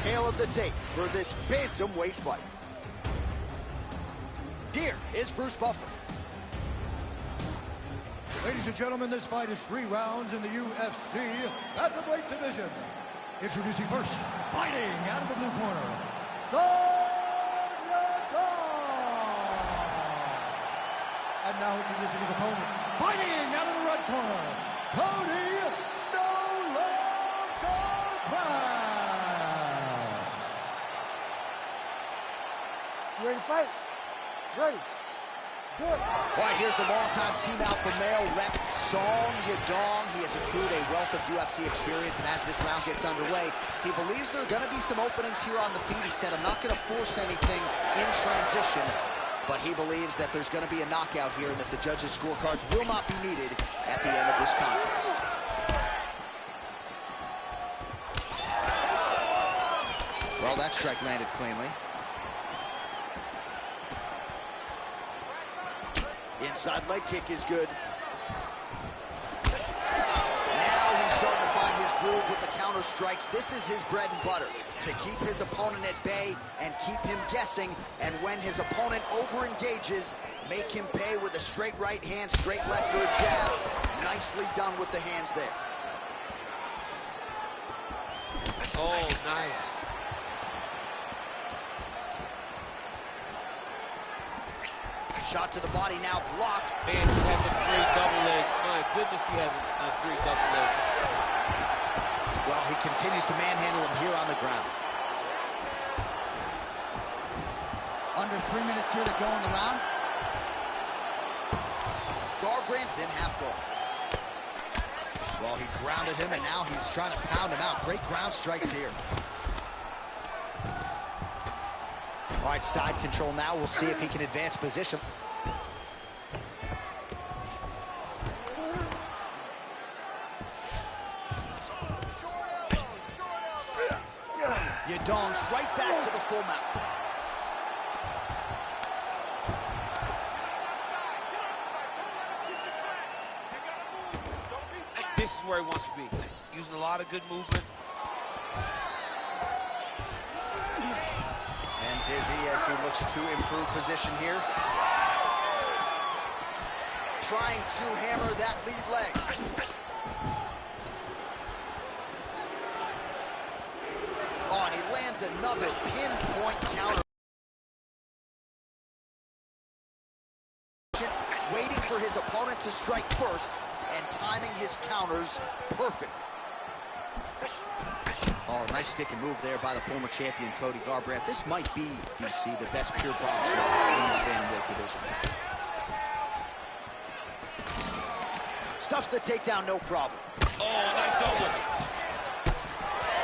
tale of the tape for this bantamweight fight. Here is Bruce Buffer. Ladies and gentlemen, this fight is 3 rounds in the UFC bantamweight division. Introducing first, fighting out of the blue corner, and now introducing his opponent, fighting out of the red corner, Cody No Love Garbrandt. You ready to fight? Ready. Good. All right, here's the longtime Team Alpha male rep, Song Yadong. He has accrued a wealth of UFC experience, and as this round gets underway, he believes there are going to be some openings here on the feet. He said, I'm not going to force anything in transition, but he believes that there's going to be a knockout here and that the judges' scorecards will not be needed at the end of this contest. Well, that strike landed cleanly. Inside leg kick is good. Now he's starting to find his groove with the counter strikes. This is his bread and butter, to keep his opponent at bay and keep him guessing. And when his opponent over-engages, make him pay with a straight right hand, straight left, or a jab. Nicely done with the hands there. Oh, nice. Shot to the body now blocked. Man, he has a great double leg. My goodness, he has a great double leg. Well, he continues to manhandle him here on the ground. Under 3 minutes here to go in the round. Garbrandt's in half guard. Well, he grounded him, and now he's trying to pound him out. Great ground strikes here. All right, side control now. We'll see if he can advance position. Yadong's right back to the full mount. This is where he wants to be. Using a lot of good movement. And busy as he looks to improve position here. Trying to hammer that lead leg. Oh, and he lands another pinpoint counter. Waiting for his opponent to strike first and timing his counters perfectly. Oh, nice stick and move there by the former champion, Cody Garbrandt. This might be, DC, the best pure boxer in this bantamweight division. Stuffs the takedown, no problem. Oh, nice elbow.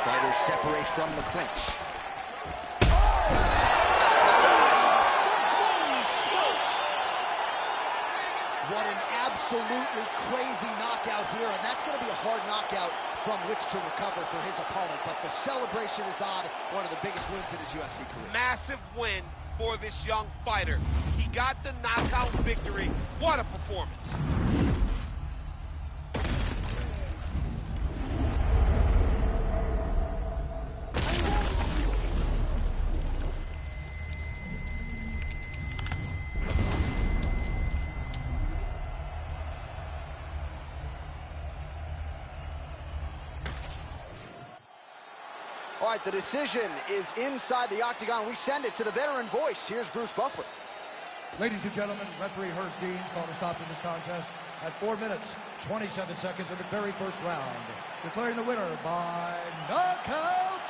Fighters separate from the clinch. Holy smokes! What an absolutely crazy knockout here, and that's going to be a hard knockout from which to recover for his opponent, but the celebration is on. One of the biggest wins in his UFC career. Massive win for this young fighter. He got the knockout victory. What a performance. All right, the decision is inside the octagon. We send it to the veteran voice. Here's Bruce Buffer. Ladies and gentlemen, referee Herb Dean's called a stop to this contest at 4 minutes, 27 seconds of the very first round. Declaring the winner by knockout,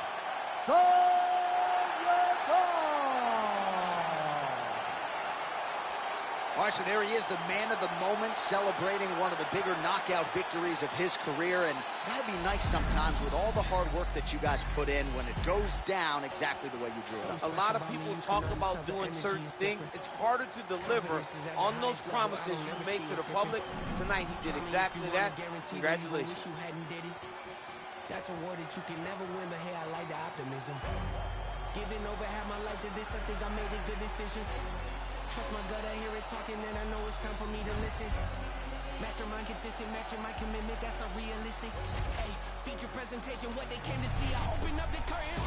All right, so there he is, the man of the moment, celebrating one of the bigger knockout victories of his career. And that'd be nice sometimes with all the hard work that you guys put in when it goes down exactly the way you drew it up. A lot of people talk about doing certain things. It's harder to deliver on those promises you make to the public. Tonight, he did exactly that. Congratulations. That's a word that you can never win, but hey, I like the optimism. Giving over half my life to this, I think I made a good decision. Trust my gut, I hear it talking, then I know it's time for me to listen. Mastermind consistent, matching my commitment, that's not realistic. Hey, feature presentation, what they came to see, I open up the curtain.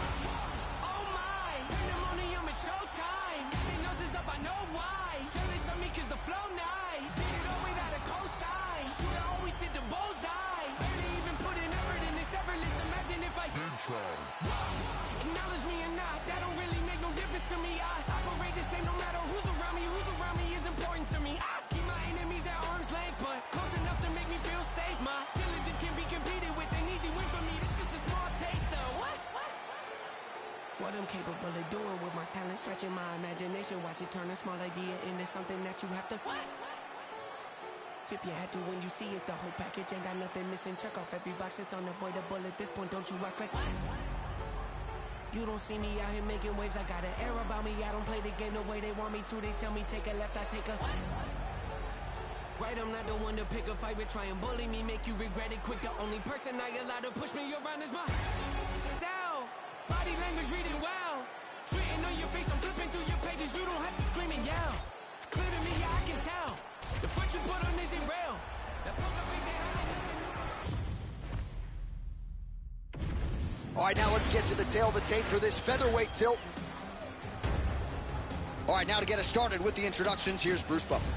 Acknowledge me or not, that don't really make no difference to me. I operate the same no matter who's around me. Who's around me is important to me. I keep my enemies at arm's length, but close enough to make me feel safe. My diligence can be competed with, an easy win for me. This is a small taste of what I'm capable of doing with my talent, stretching my imagination. Watch it turn a small idea into something that you have to tip your hat to when you see it. The whole package ain't got nothing missing. Check off every box, it's unavoidable at this point. Don't you act like you don't see me out here making waves. I got an air about me. I don't play the game the way they want me to. They tell me take a left, I take a right. I'm not the one to pick a fight with. Try and bully me, make you regret it quick. The only person I allow to push me around is myself. Body language reading well. Written on your face, I'm flipping through your pages. You don't have to scream and yell. It's clear to me, yeah, I can tell. The front you put on isn't real. That poker face ain't hiding nothing. All right, now let's get to the tail of the tape for this featherweight tilt. All right, now to get us started with the introductions, here's Bruce Buffer.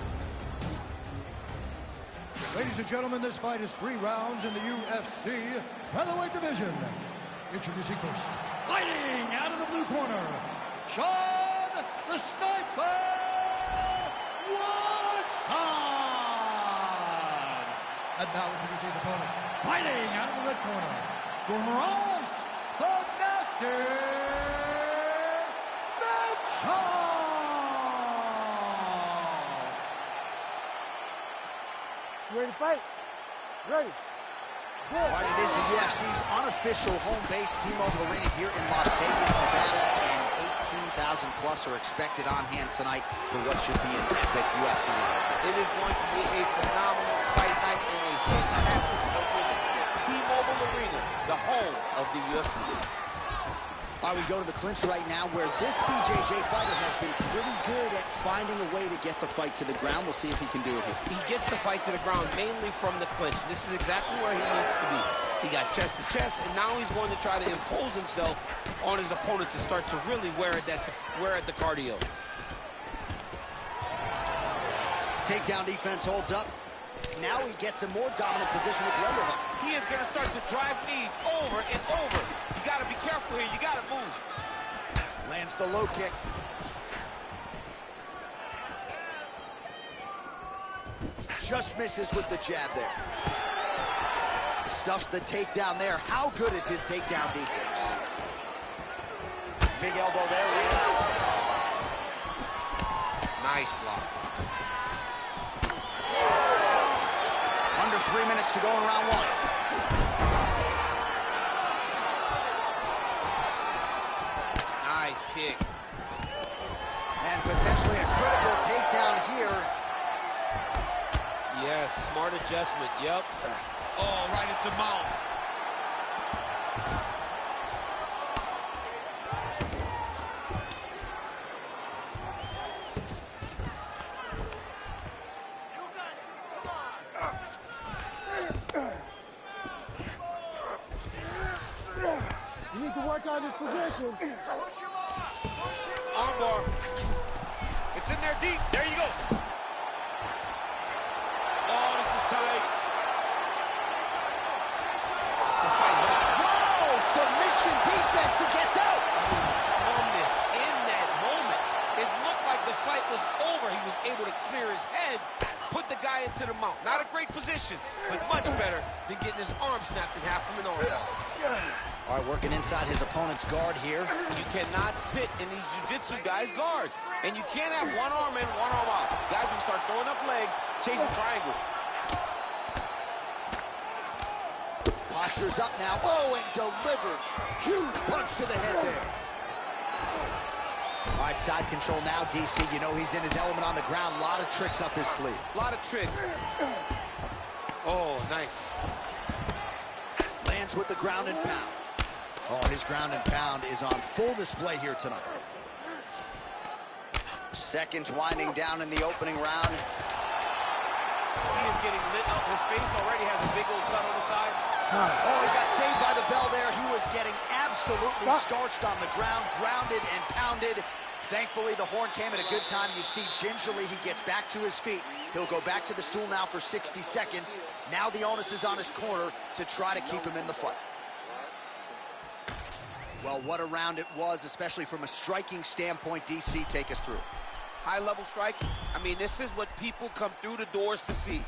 Ladies and gentlemen, this fight is 3 rounds in the UFC featherweight division. Introducing first, fighting out of the blue corner, Sean the Sniper Watson. And now introducing his opponent, fighting out of the red corner, Bronx the Master Mitchell. You ready to fight? Ready. All right, it is the UFC's unofficial home base. T-Mobile Arena here in Las Vegas, Nevada, and 18,000 plus are expected on hand tonight for what should be an epic UFC night. It is going to be a phenomenal fight night and a fantastic opening. T-Mobile Arena, the home of the UFC. All right, we go to the clinch right now, where this BJJ fighter has been pretty good at finding a way to get the fight to the ground. We'll see if he can do it here. He gets the fight to the ground mainly from the clinch. This is exactly where he needs to be. He got chest to chest, and now he's going to try to impose himself on his opponent to start to really wear at the cardio. Takedown defense holds up. Now he gets a more dominant position with the underhook. He is going to start to drive knees over and over. You got to be careful here. You got to move. Lands the low kick. Just misses with the jab there. Stuffs the takedown there. How good is his takedown defense? Big elbow there, Lance. Nice block. Under 3 minutes to go in round 1. Nice kick. And potentially a critical takedown here. Yes, smart adjustment. Yep. Oh, right into mount. You need to work on this position. Armbar. It's in there deep. There you go. Oh, this is tight. Whoa! Submission defense. He gets out. Calmness in that moment. It looked like the fight was over. He was able to clear his head, put the guy into the mount. Not a great position, but much better than getting his arm snapped in half from an armbar. All right, working inside his opponent's guard here. You cannot sit in these jiu-jitsu guys' guards. And you can't have one arm in, one arm out. Guys will start throwing up legs, chasing triangles. Postures up now. Oh, and delivers. Huge punch to the head there. All right, side control now, DC. You know he's in his element on the ground. A lot of tricks up his sleeve. A lot of tricks. Oh, nice. Lands with the ground and pound. Oh, his ground and pound is on full display here tonight. Seconds winding down in the opening round. He is getting lit up. His face already has a big old cut on the side. Oh, he got saved by the bell there. He was getting absolutely starched on the ground, grounded and pounded. Thankfully, the horn came at a good time. You see, gingerly, he gets back to his feet. He'll go back to the stool now for 60 seconds. Now the onus is on his corner to try to keep him in the fight. Well, what a round it was, especially from a striking standpoint. DC, take us through. High-level striking. I mean, this is what people come through the doors to see.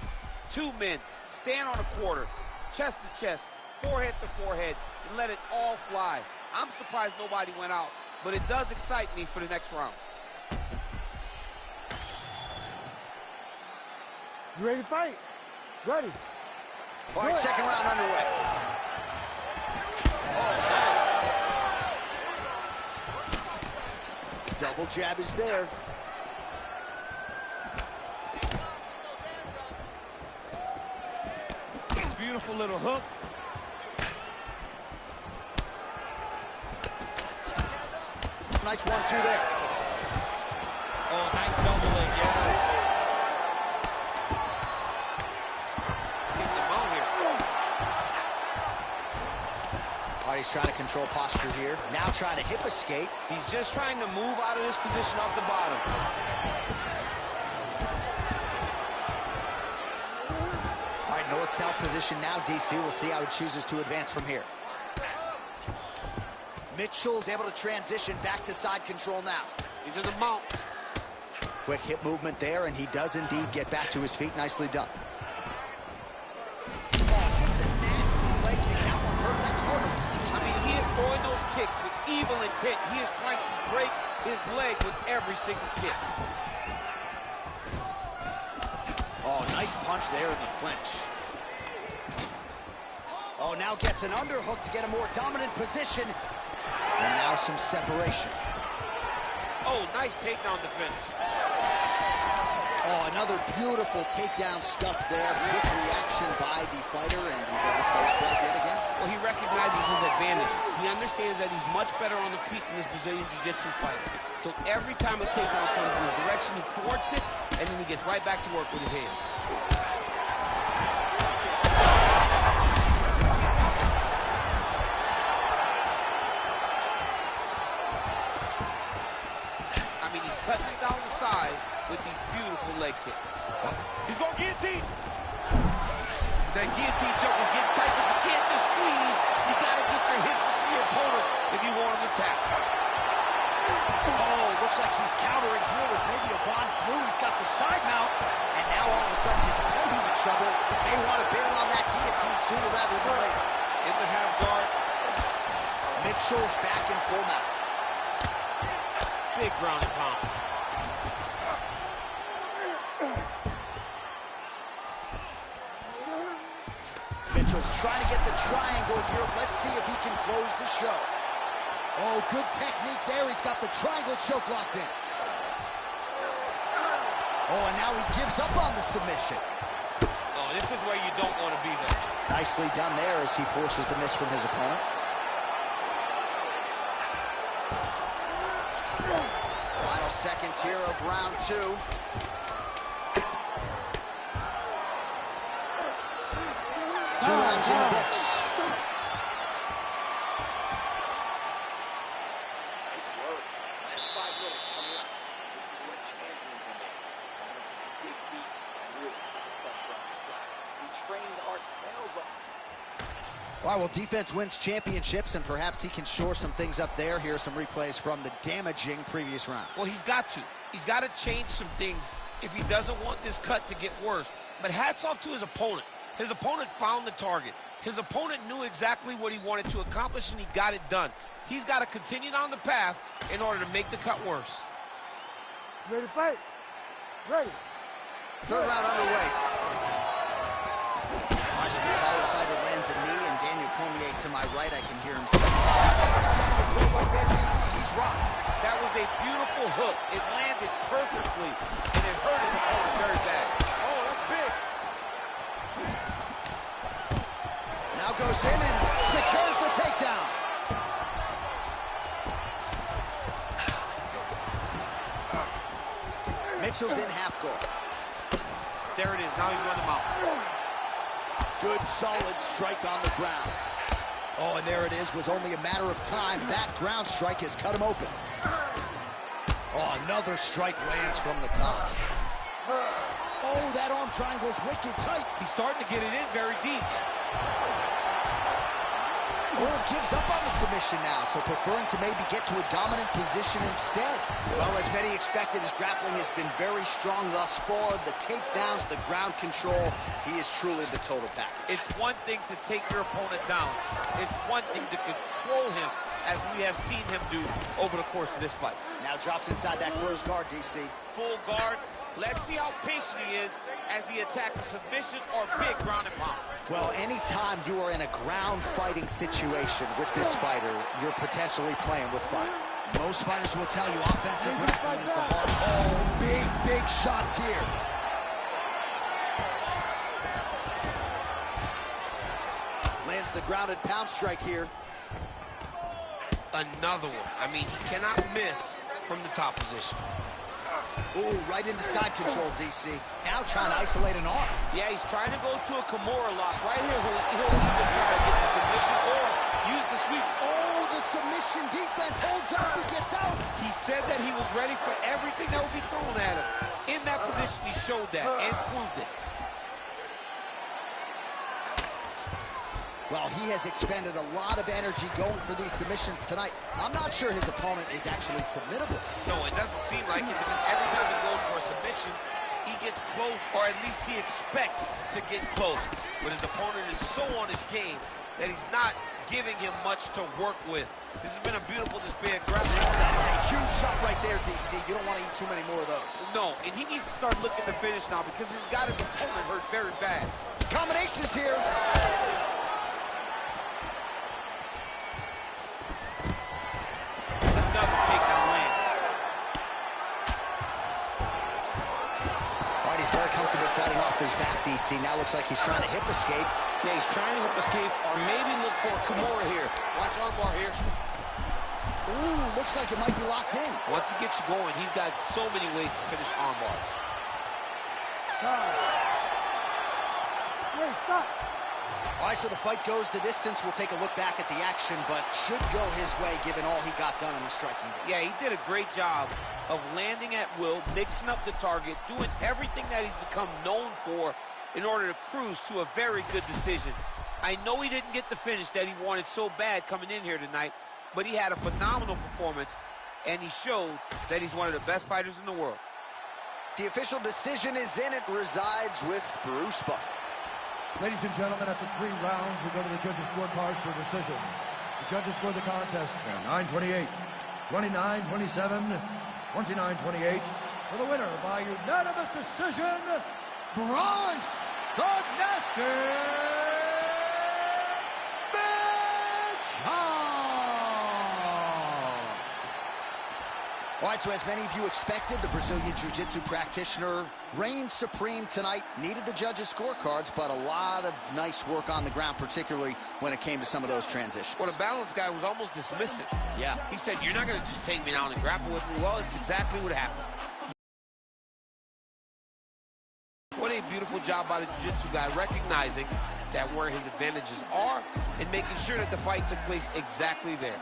Two men stand on a quarter, chest to chest, forehead to forehead, and let it all fly. I'm surprised nobody went out, but it does excite me for the next round. You ready to fight? Ready. All right, second round underway. Oh, nice. Double jab is there. Beautiful little hook. Nice 1-2 there. Oh, nice double leg, yes. Getting the mount here. All right, he's trying to control posture here. Now trying to hip escape. He's just trying to move out of this position off the bottom. All right, north-south position now, DC. We'll see how he chooses to advance from here. Mitchell's able to transition back to side control now. He's in the mount. Quick hip movement there, and he does indeed get back to his feet. Nicely done. Oh, just a nasty leg kick. That one hurt. That's hard to reach. I mean, he is throwing those kicks with evil intent. He is trying to break his leg with every single kick. Oh, nice punch there in the clinch. Oh, now gets an underhook to get a more dominant position. And now some separation. Oh, nice takedown defense. Oh, another beautiful takedown stuff there. Quick reaction by the fighter, and he's able to stay upright yet again. Well, he recognizes his advantages. He understands that he's much better on the feet than this Brazilian Jiu-Jitsu fighter. So every time a takedown comes in his direction, he thwarts it, and then he gets right back to work with his hands. Cutting it down the sides with these beautiful leg kicks. He's going to guillotine. That guillotine choke is getting tight, but you can't just squeeze. You got to get your hips into your opponent if you want him to tap. Oh, looks like he's countering here with maybe a Von Flu. He's got the side mount, and now all of a sudden his opponent's in trouble. May want to bail on that guillotine sooner rather than later. In the half guard. Mitchell's back in full mount. Big ground and pound. Mitchell's trying to get the triangle here. Let's see if he can close the show. Oh, good technique there. He's got the triangle choke locked in. Oh, and now he gives up on the submission. Oh, this is where you don't want to be there. Nicely done there as he forces the miss from his opponent. Final seconds here of round two. Two rounds in the books. Nice work. Last 5 minutes coming up. This is what champions are made. I want you to dig deep and really put the pressure on this guy. We trained our tails off. All right, well, defense wins championships, and perhaps he can shore some things up there. Here are some replays from the damaging previous round. Well, he's got to. He's got to change some things if he doesn't want this cut to get worse. But hats off to his opponent. His opponent found the target. His opponent knew exactly what he wanted to accomplish, and he got it done. He's got to continue down the path in order to make the cut worse. Ready to fight? Ready. Third round underway. Watch the taller fighter lands a knee, and Daniel Cormier to my right, I can hear him say, he's rocked. That was a beautiful hook. It landed perfectly, and it hurt his opponent very bad. Oh, that's big. Now goes in and secures the takedown. Mitchell's in half guard. There it is. Now he's running him out. Good, solid strike on the ground. Oh, and there it is. Was only a matter of time. That ground strike has cut him open. Oh, another strike lands from the top. Oh, that arm triangle's wicked tight. He's starting to get it in very deep. Oh, gives up on the submission now, so preferring to maybe get to a dominant position instead. Well, as many expected, his grappling has been very strong thus far. The takedowns, the ground control, he is truly the total package. It's one thing to take your opponent down. It's one thing to control him, as we have seen him do over the course of this fight. Now drops inside that closed guard, DC. Full guard. Let's see how patient he is as he attacks a submission or big ground and pound. Well, anytime you are in a ground fighting situation with this fighter, you're potentially playing with fire. Most fighters will tell you offensive wrestling is the hard. Oh, big shots here. Lands the grounded pound strike here. Another one. I mean, he cannot miss from the top position. Ooh, right into side control, DC. Now trying to isolate an arm. Yeah, he's trying to go to a Kimura lock. Right here, he'll either try to get the submission or use the sweep. Oh, the submission defense holds up. He gets out. He said that he was ready for everything that would be thrown at him. In that position, he showed that and proved it. Well, he has expended a lot of energy going for these submissions tonight. I'm not sure his opponent is actually submittable. No, it doesn't seem like it, because every time he goes for a submission, he gets close, or at least he expects to get close. But his opponent is so on his game that he's not giving him much to work with. This has been a beautiful display of grappling. That is a huge shot right there, DC. You don't want to eat too many more of those. No, and he needs to start looking to finish now, because he's got his opponent hurt very bad. Combinations here. Another takedown land. All right, he's very comfortable fighting off his back, DC. Now looks like he's trying to hip escape. Yeah, he's trying to hip escape, or maybe look for a Kimura here. Watch armbar here. Ooh, looks like it might be locked in. Once he gets you going, he's got so many ways to finish armbars. Hey, stop. All right, so the fight goes the distance. We'll take a look back at the action, but should go his way given all he got done in the striking game. Yeah, he did a great job of landing at will, mixing up the target, doing everything that he's become known for in order to cruise to a very good decision. I know he didn't get the finish that he wanted so bad coming in here tonight, but he had a phenomenal performance, and he showed that he's one of the best fighters in the world. The official decision is in. It resides with Bruce Buffer. Ladies and gentlemen, after 3 rounds, we go to the judges' scorecards for decision. The judges score the contest 9-28, 29-27, 29-28. For the winner by unanimous decision, Bryce the Nasty Mitchell! All right, so as many of you expected, the Brazilian Jiu-Jitsu practitioner reigned supreme tonight. Needed the judges' scorecards, but a lot of nice work on the ground, particularly when it came to some of those transitions. Well, the balance guy was almost dismissive. Yeah. He said, you're not going to just take me down and grapple with me. Well, it's exactly what happened. What a beautiful job by the Jiu-Jitsu guy, recognizing that where his advantages are and making sure that the fight took place exactly there.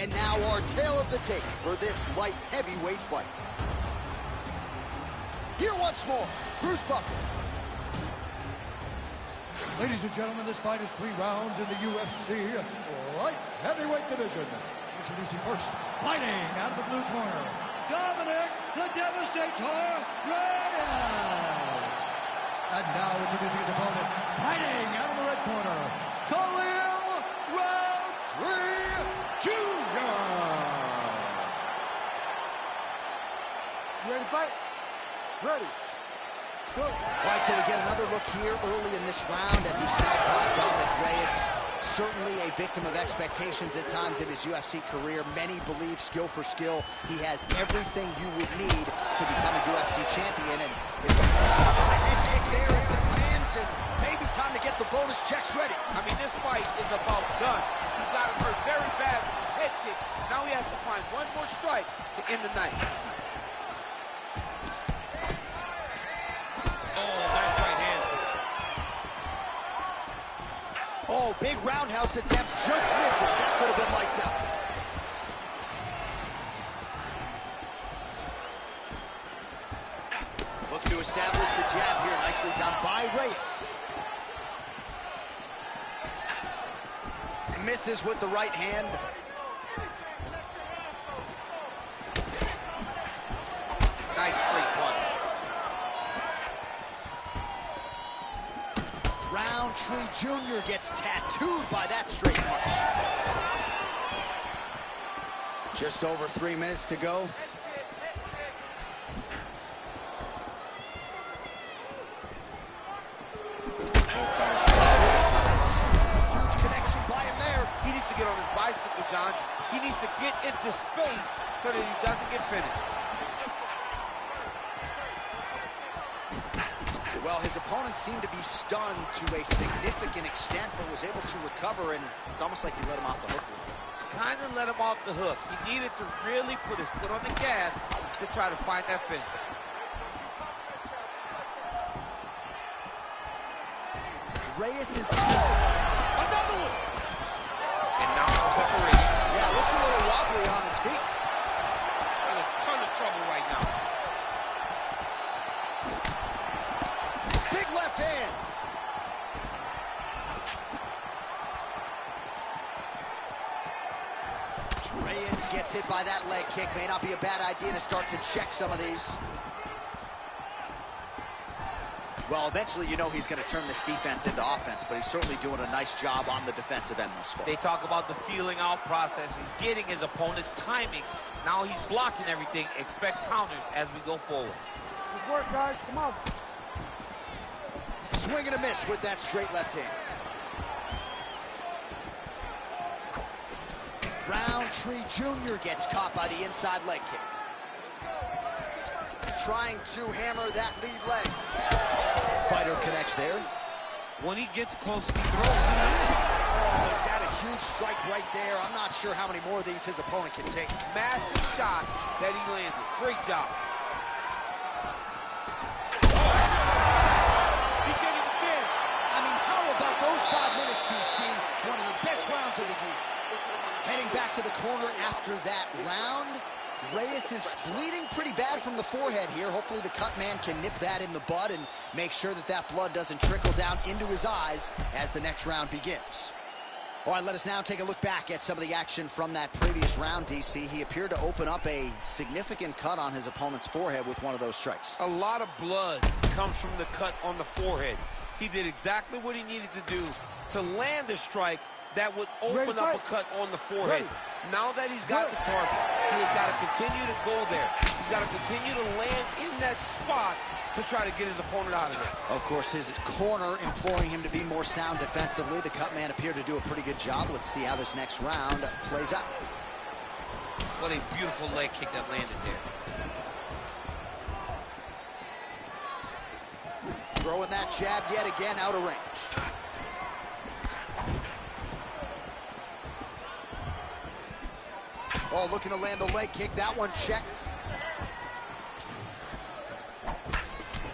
And now our tale of the tape for this light heavyweight fight. Here once more, Bruce Buffer. Ladies and gentlemen, this fight is 3 rounds in the UFC light heavyweight division. Introducing first, fighting out of the blue corner, Dominic the Devastator Reyes. And now introducing his opponent, fighting out of the red corner, Khalil Roundtree Jr. You ready to fight? Ready. Go. All right, so we get another look here early in this round at the southpaw Dominic Reyes. Certainly a victim of expectations at times in his UFC career. Many believe skill for skill, he has everything you would need to become a UFC champion. And if the head kick there as it lands, and maybe time to get the bonus checks ready. I mean, this fight is about done. He's got him hurt very bad with his head kick. Now he has to find one more strike to end the night. Oh, big roundhouse attempt, just misses. That could have been lights out. Looks to establish the jab here. Nicely done by Reyes. And misses with the right hand. Nice straight punch. Roundtree Jr. gets tattooed by that straight punch. Just over 3 minutes to go. Huge connection by him there. He needs to get on his bicycle, John. He needs to get into space so that he doesn't get finished. Well, his opponent seemed to be stunned to a significant extent, but was able to recover, and it's almost like he let him off the hook. Kind of let him off the hook. He needed to really put his foot on the gas to try to find that finish. Reyes is... Another one! And now some separation. Yeah, looks a little wobbly on his feet. In a ton of trouble right now. Big left hand. Reyes gets hit by that leg kick. May not be a bad idea to start to check some of these. Well, eventually you know he's going to turn this defense into offense, but he's certainly doing a nice job on the defensive end thus far. They talk about the feeling out process. He's getting his opponent's timing. Now he's blocking everything. Expect counters as we go forward. Good work, guys. Come on. Swing and a miss with that straight left hand. Roundtree Jr. gets caught by the inside leg kick. Trying to hammer that lead leg. Fighter connects there. When he gets close, he throws. He lands. Oh, he's had a huge strike right there. I'm not sure how many more of these his opponent can take. Massive shot that he landed. Great job. He can't even stand. I mean, how about those 5 minutes, DC? One of the best rounds of the year. Heading back to the corner after that round. Reyes is bleeding pretty bad from the forehead here. Hopefully the cut man can nip that in the bud and make sure that that blood doesn't trickle down into his eyes as the next round begins. All right, let us now take a look back at some of the action from that previous round, DC. He appeared to open up a significant cut on his opponent's forehead with one of those strikes. A lot of blood comes from the cut on the forehead. He did exactly what he needed to do to land a strike that would open up a cut on the forehead. Now that he's got the target, he has got to continue to go there. He's got to continue to land in that spot to try to get his opponent out of there. Of course, his corner imploring him to be more sound defensively. The cut man appeared to do a pretty good job. Let's see how this next round plays out. What a beautiful leg kick that landed there. Throwing that jab yet again out of range. Oh, looking to land the leg kick. That one checked.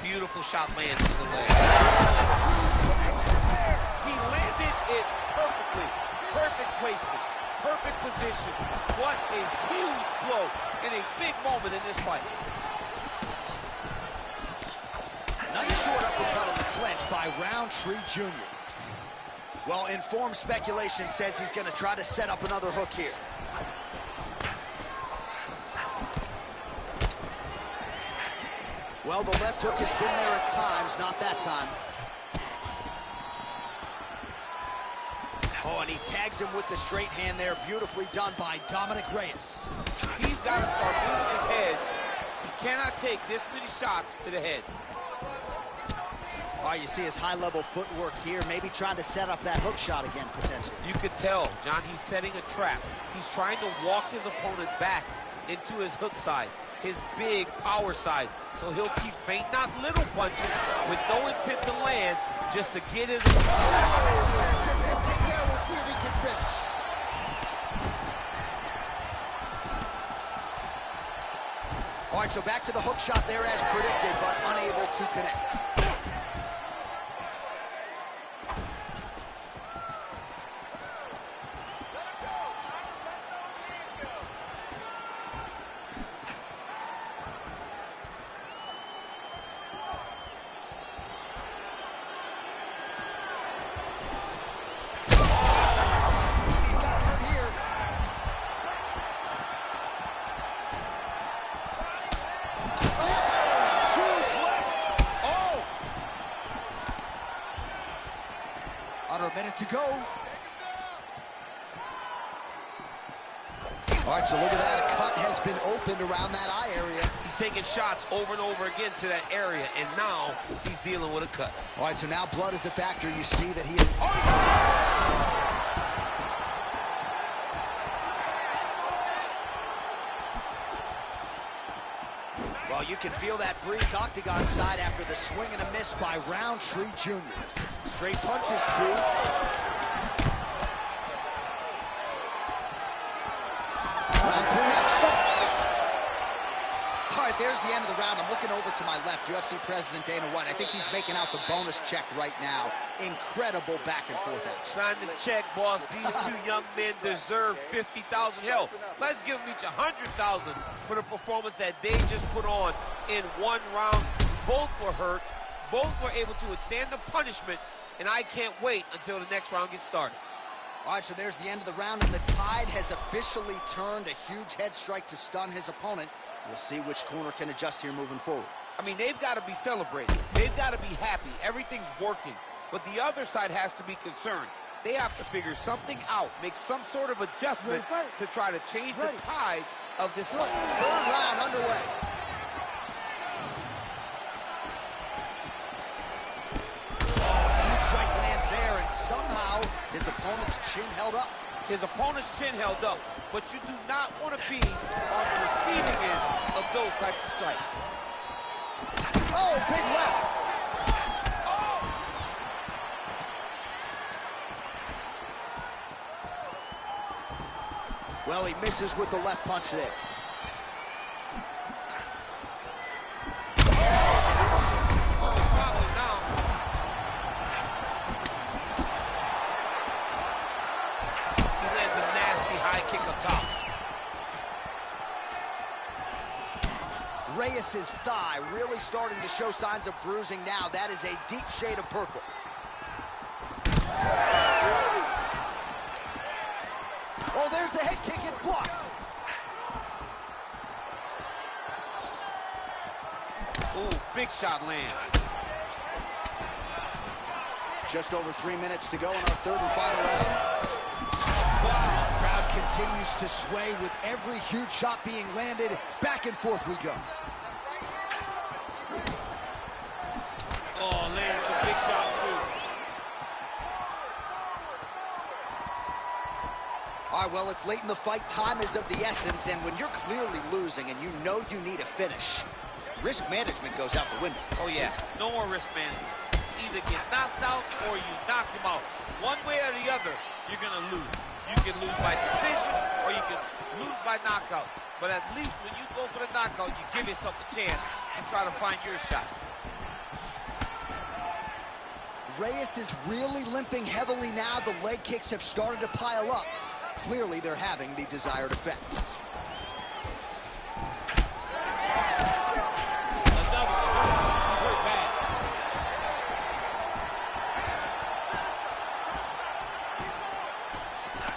Beautiful shot lands to the leg. He landed it perfectly. Perfect placement. Perfect position. position. What a huge blow in a big moment in this fight. Nice short uppercut on the clinch by Roundtree Jr. Well, informed speculation says he's going to try to set up another hook here. Well, the left hook has been there at times, not that time. Oh, and he tags him with the straight hand there. Beautifully done by Dominic Reyes. He's got to start moving his head. He cannot take this many shots to the head. All right, you see his high-level footwork here, maybe trying to set up that hook shot again, potentially. You could tell, John, he's setting a trap. He's trying to walk his opponent back into his hook side, his big power side. So he'll keep feinting out little punches with no intent to land, just to get his... We'll see if he can finish. All right, so back to the hook shot there as predicted, but unable to connect. Under a minute to go. All right, so look at that. A cut has been opened around that eye area. He's taking shots over and over again to that area, and now he's dealing with a cut. All right, so now blood is a factor. You see that he... Well, you can feel that breeze octagon side after the swing and a miss by Roundtree Jr. Straight punches, true. Round three next. All right, there's the end of the round. I'm looking over to my left, UFC President Dana White. I think he's making out the bonus check right now. Incredible back and forth action. Sign the check, boss. These two young men deserve $50,000. Hell, let's give them each $100,000 for the performance that they just put on in one round. Both were hurt. Both were able to withstand the punishment, and I can't wait until the next round gets started. All right, so there's the end of the round, and the tide has officially turned. A huge head strike to stun his opponent. We'll see which corner can adjust here moving forward. I mean, they've got to be celebrating. They've got to be happy. Everything's working. But the other side has to be concerned. They have to figure something out, make some sort of adjustment to try to change the tide of this fight. Third round underway. Huge strike lands there, and somehow his opponent's chin held up. His opponent's chin held up, but you do not want to be on the receiving end of those types of strikes. Oh, big left. Well, he misses with the left punch there. Reyes' thigh really starting to show signs of bruising now. That is a deep shade of purple. Oh, there's the head kick. It's blocked. Ooh, big shot lands. Just over 3 minutes to go in our third and final round. Wow. Crowd continues to sway with every huge shot being landed. Back and forth we go. Oh, landing some big shots, too. All right, well, it's late in the fight. Time is of the essence, and when you're clearly losing and you know you need a finish, risk management goes out the window. Oh, yeah. No more risk management. Either get knocked out or you knock him out. One way or the other, you're going to lose. You can lose by decision or you can lose by knockout. But at least when you go for the knockout, you give yourself a chance and try to find your shot. Reyes is really limping heavily now. The leg kicks have started to pile up. clearly they're having the desired effect.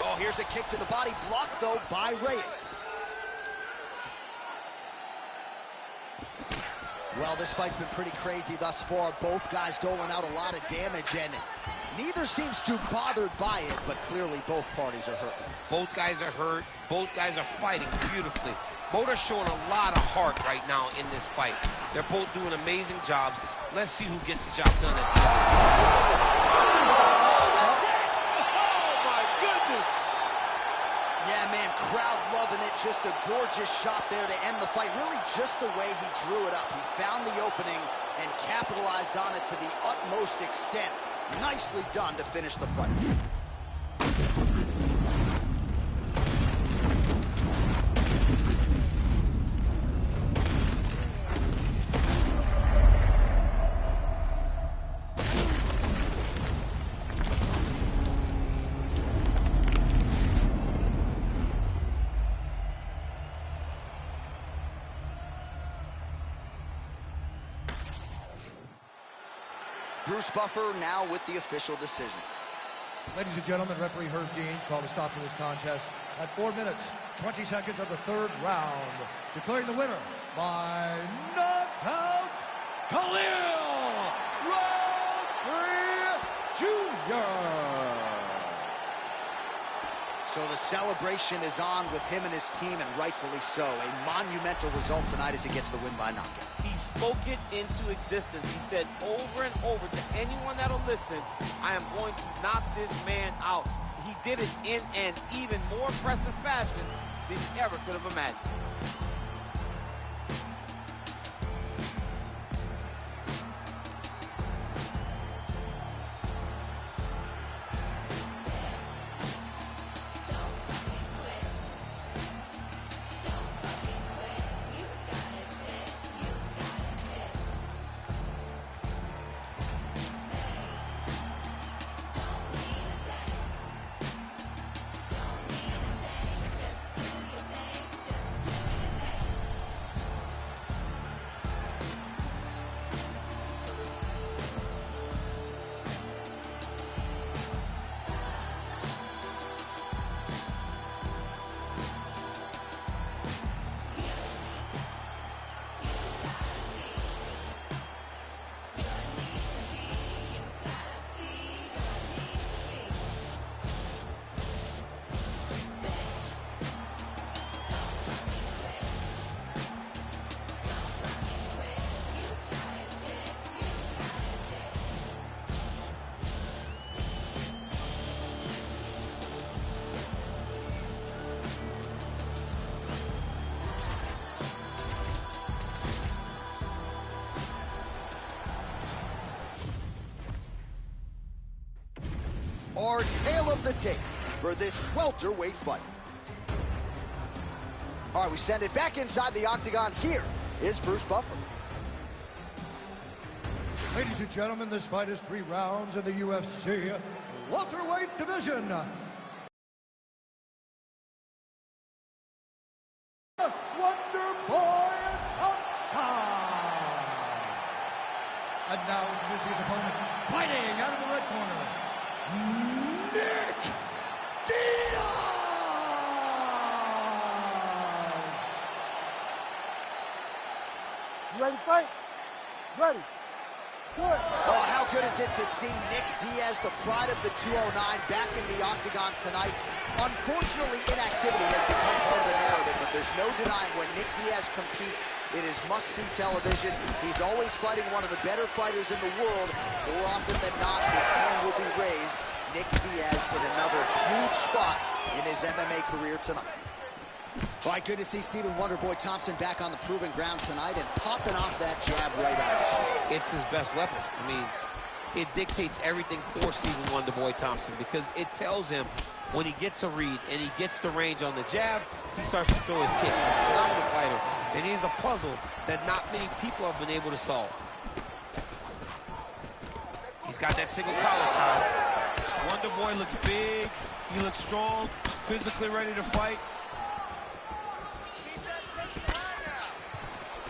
Oh, here's a kick to the body, blocked though by Reyes. Well, this fight's been pretty crazy thus far. Both guys doling out a lot of damage, and neither seems too bothered by it, but clearly both parties are hurt. Both guys are hurt. Both guys are fighting beautifully. Both are showing a lot of heart right now in this fight. They're both doing amazing jobs. Let's see who gets the job done at the end. Oh, my goodness! Yeah, man, crowd loving it. Just a gorgeous shot there to end the fight. Really just the way he drew it up. He found the opening and capitalized on it to the utmost extent. Nicely done to finish the fight. Bruce Buffer now with the official decision. Ladies and gentlemen, referee Herb Deans called a stop to this contest at 4 minutes, 20 seconds of the third round, declaring the winner by knockout, Khalil Roundtree Jr. So the celebration is on with him and his team, and rightfully so. A monumental result tonight as he gets the win by knockout. He spoke it into existence. He said over and over to anyone that'll listen, I am going to knock this man out. He did it in an even more impressive fashion than he ever could have imagined. Our tale of the tape for this welterweight fight. All right, we send it back inside the octagon. Here is Bruce Buffer. Ladies and gentlemen, this fight is 3 rounds in the UFC welterweight division. Wonder Boy Thompson. And now introducing his opponent, fighting out of the red corner, Nick Diaz! You ready to fight? Ready. Good. Oh, how good is it to see Nick Diaz, the pride of the 209, back in the octagon tonight. Unfortunately, inactivity has become part of the narrative, but there's no denying when Nick Diaz competes, it is must-see television. He's always fighting one of the better fighters in the world. More often than not, his hand will be raised. Nick Diaz in another huge spot in his MMA career tonight. All right, good to see Stephen Wonderboy Thompson back on the proven ground tonight and popping off that jab right out of the shoot. It's his best weapon. I mean, it dictates everything for Stephen Wonderboy Thompson because it tells him when he gets a read and he gets the range on the jab, he starts to throw his kick. He's a phenomenal fighter, and he's a puzzle that not many people have been able to solve. He's got that single collar tie. Wonderboy looks big, he looks strong, Physically ready to fight.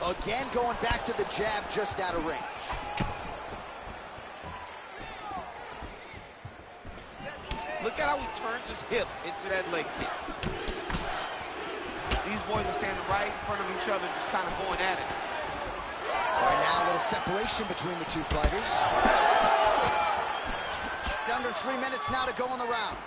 Again, going back to the jab just out of range. Look at how he turns his hip into that leg kick. These boys are standing right in front of each other, just kind of going at it. Right now, a little separation between the two fighters. Under 3 minutes now to go in the round.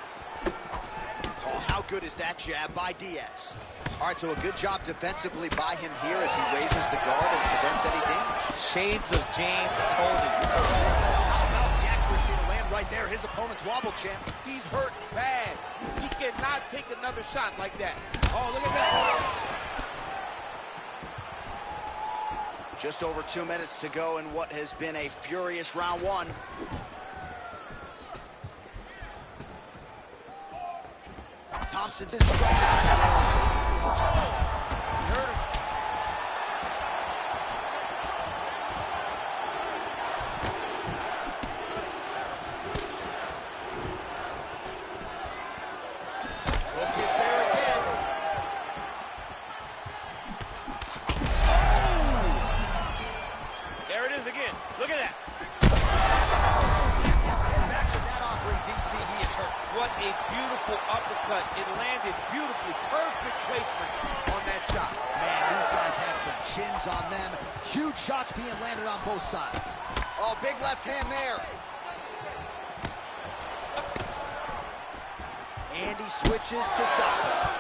Oh, how good is that jab by Diaz? All right, so a good job defensively by him here as he raises the guard and prevents any damage. Shades of James Tolman. How about the accuracy to land right there? His opponent's wobble champ. He's hurt bad. He cannot take another shot like that. Oh, look at that. Just over 2 minutes to go in what has been a furious round one. Thompson's in strike. He hurt him. Hook is there again. There it is again. Look at that. Back to that offering, DC. He is hurt. What a beautiful uppercut. It landed beautifully. Perfect placement on that shot. Man, these guys have some chins on them. Huge shots being landed on both sides. Oh, big left hand there. And he switches to southpaw.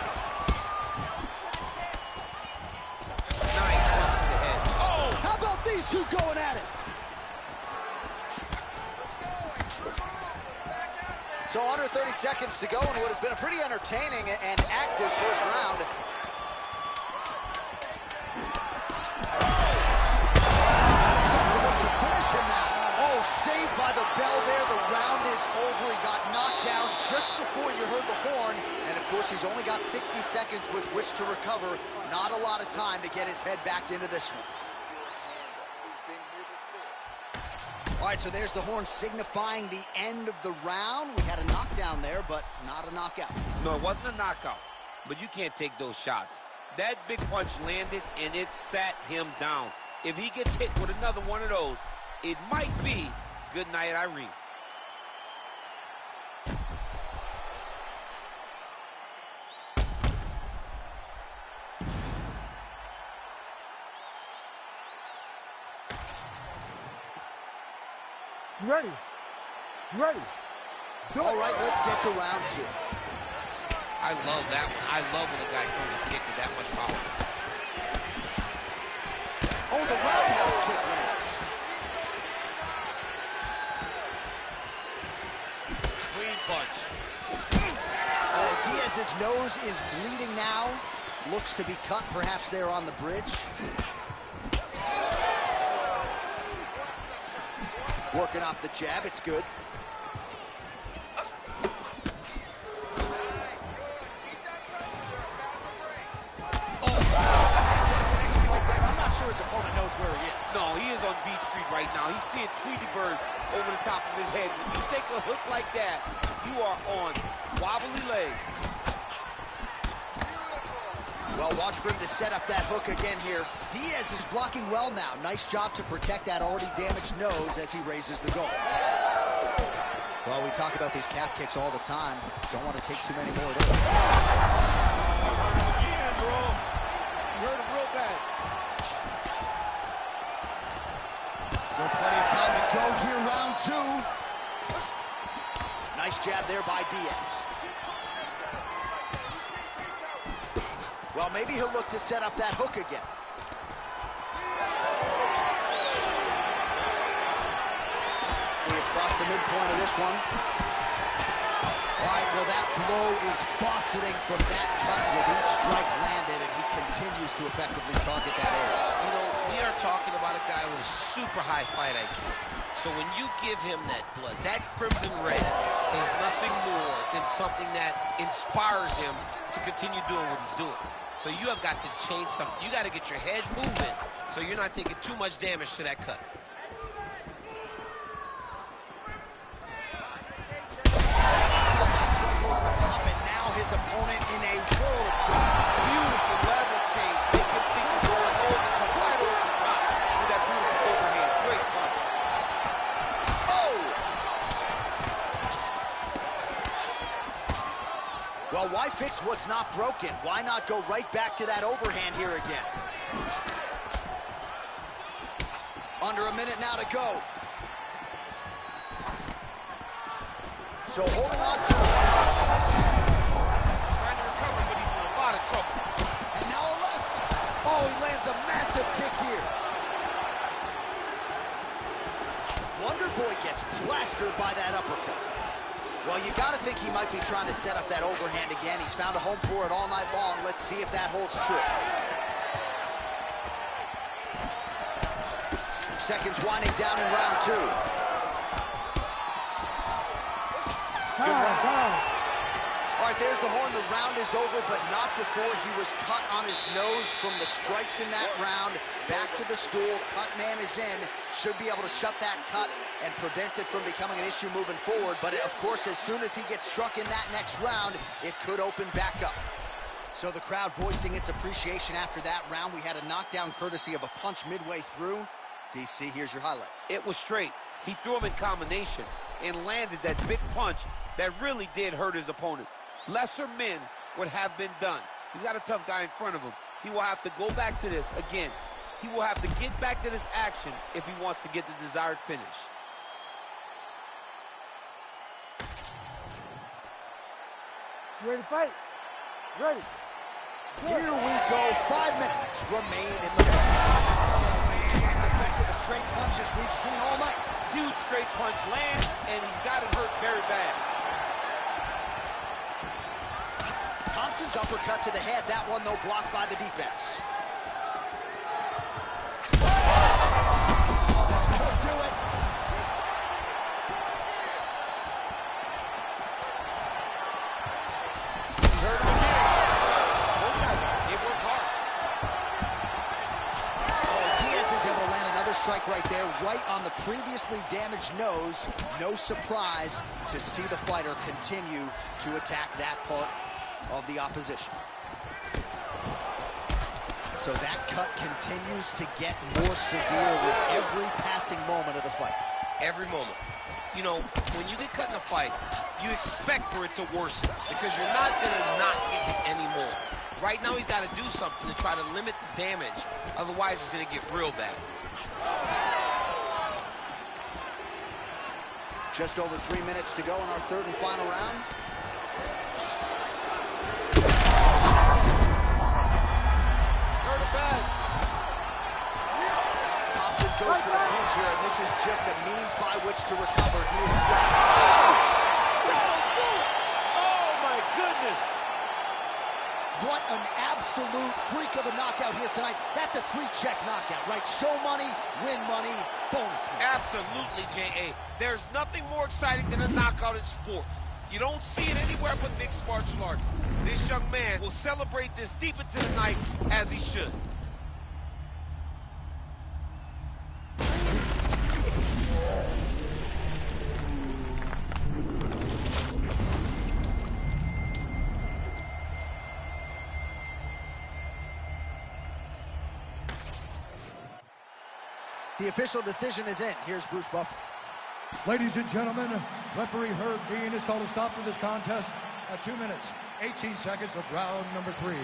Nice punch to the head. Oh! How about these two going at it? So under 30 seconds to go in what has been a pretty entertaining and active first round. Starting to look to finish him now. Oh, saved by the bell there. The round is over. He got knocked down just before you heard the horn. And, of course, he's only got 60 seconds with which to recover. Not a lot of time to get his head back into this one. All right, so there's the horn signifying the end of the round. We had a knockdown there, but not a knockout. No, it wasn't a knockout, but you can't take those shots. That big punch landed, and it sat him down. If he gets hit with another one of those, it might be good night, Irene. You ready? You ready? All right, let's get to round two. I love that one. I love when a guy throws a kick with that much power. Oh, the roundhouse kick lands. Clean punch. Oh, Diaz's nose is bleeding now. Looks to be cut, perhaps there on the bridge. Working off the jab, it's good. I'm not sure his opponent knows where he is. No, he is on Beach Street right now. He's seeing Tweety Bird over the top of his head. When you take a hook like that, you are on wobbly legs. Well, watch for him to set up that hook again here. Diaz is blocking well now. Nice job to protect that already damaged nose as he raises the goal. Well, we talk about these calf kicks all the time. Don't want to take too many more of those. Again, bro. You hurt him real bad. Still plenty of time to go here, round two. Nice jab there by Diaz. Well, maybe he'll look to set up that hook again. We have crossed the midpoint of this one. All right, well, that blow is bossing from that cut with each strike landed, and he continues to effectively target that area. You know, we are talking about a guy with a super high fight IQ. So when you give him that blood, that crimson red is nothing more than something that inspires him to continue doing what he's doing. So you have got to change something. You got to get your head moving so you're not taking too much damage to that cut. And now his opponent Well, why fix what's not broken? Why not go right back to that overhand here again? Under a minute now to go. So holding on to it. Trying to recover, but he's in a lot of trouble. And now a left. Oh, he lands a massive kick here. Wonder Boy gets plastered by that uppercut. Well, you got to think he might be trying to set up that overhand again. He's found a home for it all night long. Let's see if that holds true. Seconds winding down in round 2. Good round. All right, there's the horn. The round is over, but not before he was cut on his nose from the strikes in that round. Back to the stool. Cut man is in. Should be able to shut that cut and prevent it from becoming an issue moving forward. But, of course, as soon as he gets struck in that next round, it could open back up. So the crowd voicing its appreciation after that round. We had a knockdown courtesy of a punch midway through. DC, here's your highlight. It was straight. He threw him in combination and landed that big punch that really did hurt his opponent. Lesser men would have been done. He's got a tough guy in front of him. He will have to go back to this again. He will have to get back to this action if he wants to get the desired finish. You ready to fight? Ready. Here we go. 5 minutes remain in the fight. As effective as straight punches we've seen all night. Huge straight punch lands, and he's got him hurt very bad. Thompson's uppercut to the head. That one, though, blocked by the defense. This could do it. He hurt him again. Both guys, they work hard. Oh, Diaz is able to land another strike right there, right on the previously damaged nose. No surprise to see the fighter continue to attack that part of the opposition. So that cut continues to get more severe with every passing moment of the fight. Every moment. You know, when you get cut in a fight, you expect for it to worsen because you're not going to not get hit anymore. Right now, he's got to do something to try to limit the damage. Otherwise, it's going to get real bad. Just over 3 minutes to go in our third and final round. Thompson goes for the clinch here, and this is just a means by which to recover. He is stopped. That'll do it! Oh, my goodness! What an absolute freak of a knockout here tonight. That's a 3-check knockout, right? Show money, win money, bonus money. Absolutely, J.A. There's nothing more exciting than a knockout in sports. You don't see it anywhere but mixed martial arts. This young man will celebrate this deep into the night as he should. The official decision is in. Here's Bruce Buffer. Ladies and gentlemen, referee Herb Dean has called a stop to this contest at 2 minutes, 18 seconds of round number 3.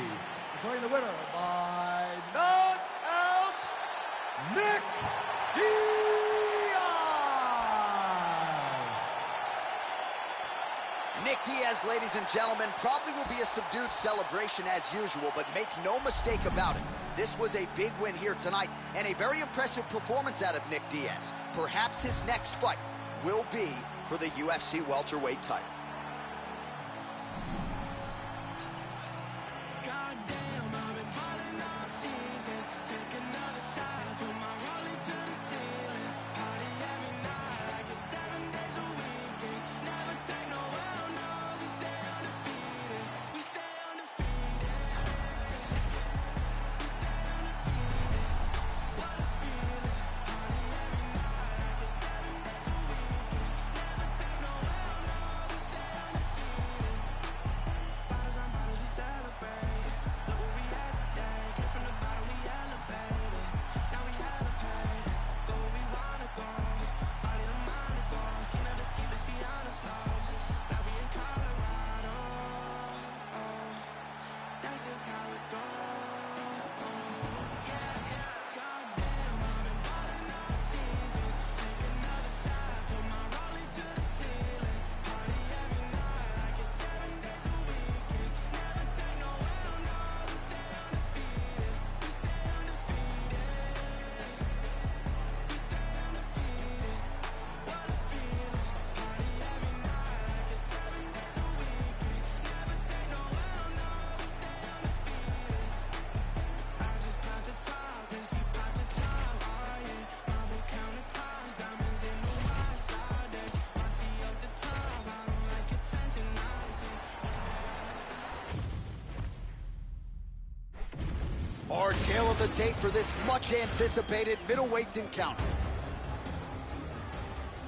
Declaring the winner by knockout, Nick Diaz! Nick Diaz, ladies and gentlemen, probably will be a subdued celebration as usual, but make no mistake about it. This was a big win here tonight, and a very impressive performance out of Nick Diaz. Perhaps his next fight will be for the UFC welterweight title. Our tale of the tape for this much-anticipated middleweight encounter.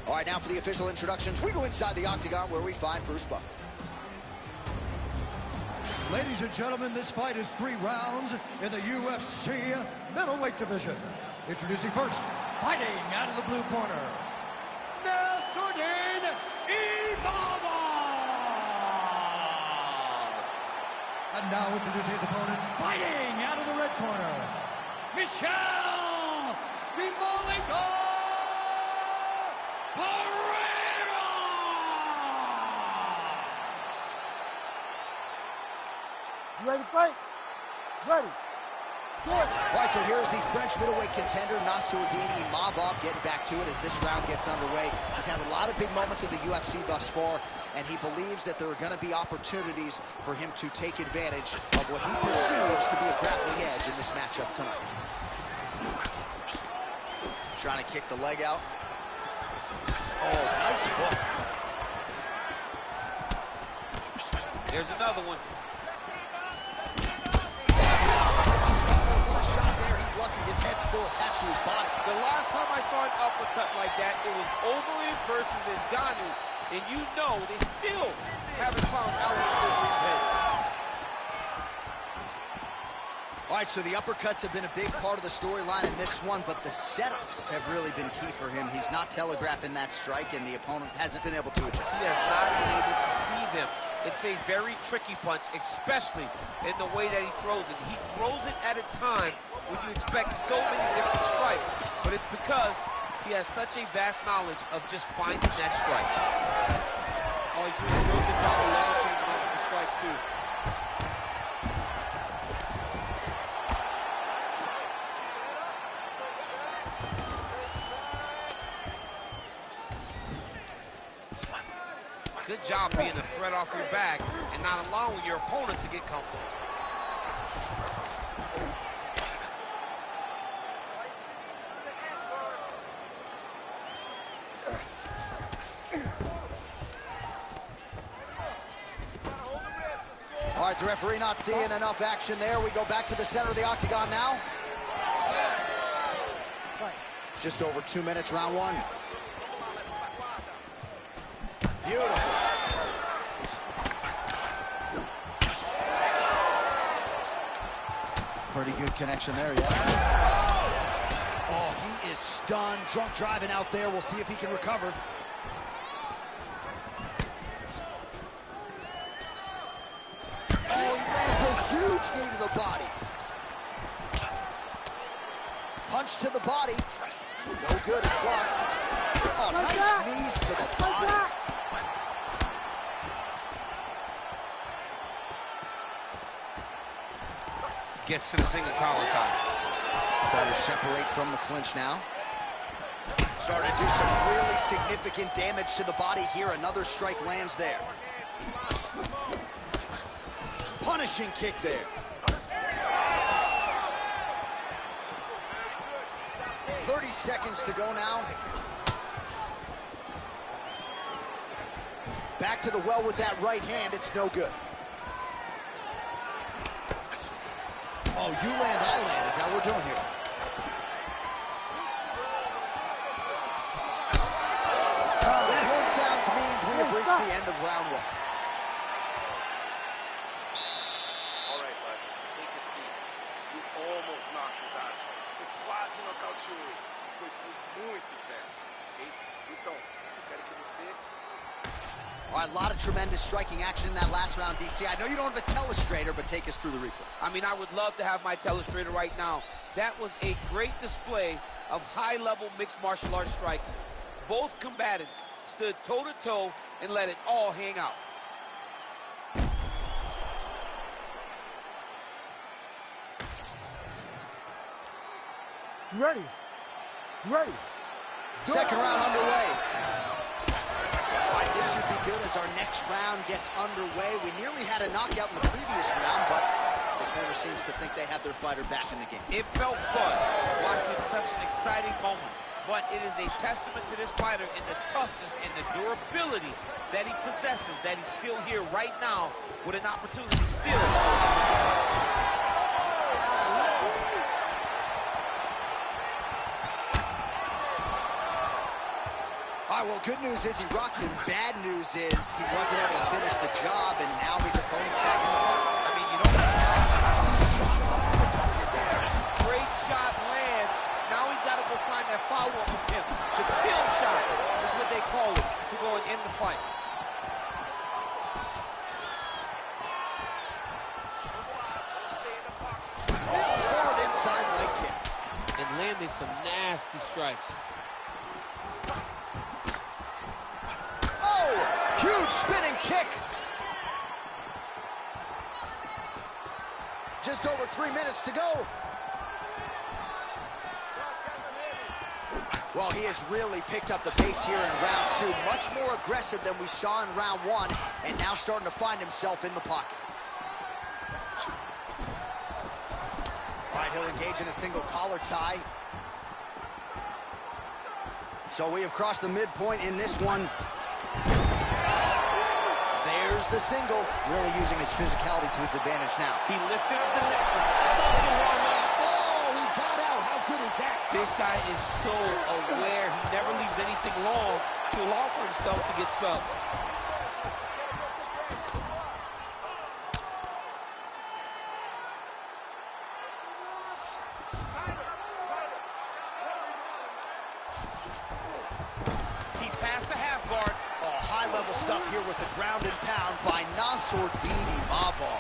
All right, now for the official introductions, we go inside the octagon where we find Bruce Buffer. Ladies and gentlemen, this fight is 3 rounds in the UFC middleweight division. Introducing first, fighting out of the blue corner, Nasruddin Imavov. And now introducing his opponent, fighting out of the red corner, Michel Vimolico. You ready to fight? Ready. All right, so here's the French middleweight contender, Nasruddin Imavov, getting back to it as this round gets underway. He's had a lot of big moments in the UFC thus far, and he believes that there are going to be opportunities for him to take advantage of what he perceives to be a grappling edge in this matchup tonight. Trying to kick the leg out. Oh, nice hook. There's another one. Lucky his head's still attached to his body. The last time I saw an uppercut like that, it was Overeem versus Ngannou, and you know they still haven't found out Overeem's head. All right, so the uppercuts have been a big part of the storyline in this one, but the setups have really been key for him. He's not telegraphing that strike, and the opponent hasn't been able to adjust. He has not been able to see them. It's a very tricky punch, especially in the way that he throws it. He throws it at a time when you expect so many different strikes, but it's because he has such a vast knowledge of just finding that strike. Oh, he's doing a real good job of level changing off of the strikes, too. Good job being a threat off your back and not allowing your opponent to get comfortable. All right, the referee not seeing enough action there. We go back to the center of the octagon now. Just over 2 minutes, round one. Beautiful. Pretty good connection there, yeah. Oh, he is stunned. Drunk driving out there. We'll see if he can recover. Oh, he lands a huge knee to the body. Punch to the body. No good, it's blocked. Oh, nice knees to the body. Gets to the single collar tie. Fighters separate from the clinch now. Starting to do some really significant damage to the body here. Another strike lands there. Punishing kick there. "30 seconds to go now. Back to the well with that right hand. It's no good. Oh, you land, I land, is how we're doing here. That horn sounds means we have reached the end of round one. All right, bud, take a seat. You almost knocked his ass. Você quase nocauteou ele. Foi por muito perto, ok? Então, eu quero que você... All right, a lot of tremendous striking action in that last round, DC. I know you don't have a telestrator, but take us through the replay. I mean, I would love to have my telestrator right now. That was a great display of high-level mixed martial arts striking. Both combatants stood toe-to-toe and let it all hang out. You ready? You ready? Second round underway. All right, this should be good as our next round gets underway. We nearly had a knockout in the previous round, but the corner seems to think they have their fighter back in the game. It felt fun watching such an exciting moment, but it is a testament to this fighter in the toughness and the durability that he possesses, that he's still here right now with an opportunity still. well, good news is he rocked him. Bad news is he wasn't able to finish the job, and now his opponent's back in the fight. I mean, you know, great shot lands. Now he's got to go find that follow-up attempt. The kill shot is what they call it to go and end the fight. Hard inside leg kick. And landing some nasty strikes. Oh, huge spinning kick. Just over 3 minutes to go. Well, he has really picked up the pace here in round 2. Much more aggressive than we saw in round 1, and now starting to find himself in the pocket. All right, he'll engage in a single collar tie. So we have crossed the midpoint in this one. There's the single, really using his physicality to his advantage now. He lifted up the neck, but stuck his arm out. Oh, he got out. How good is that? This guy is so aware. He never leaves anything long to allow for himself to get subbed. He passed the half guard. Oh, high-level stuff here with the ground and pound by Nassourdini Mavov.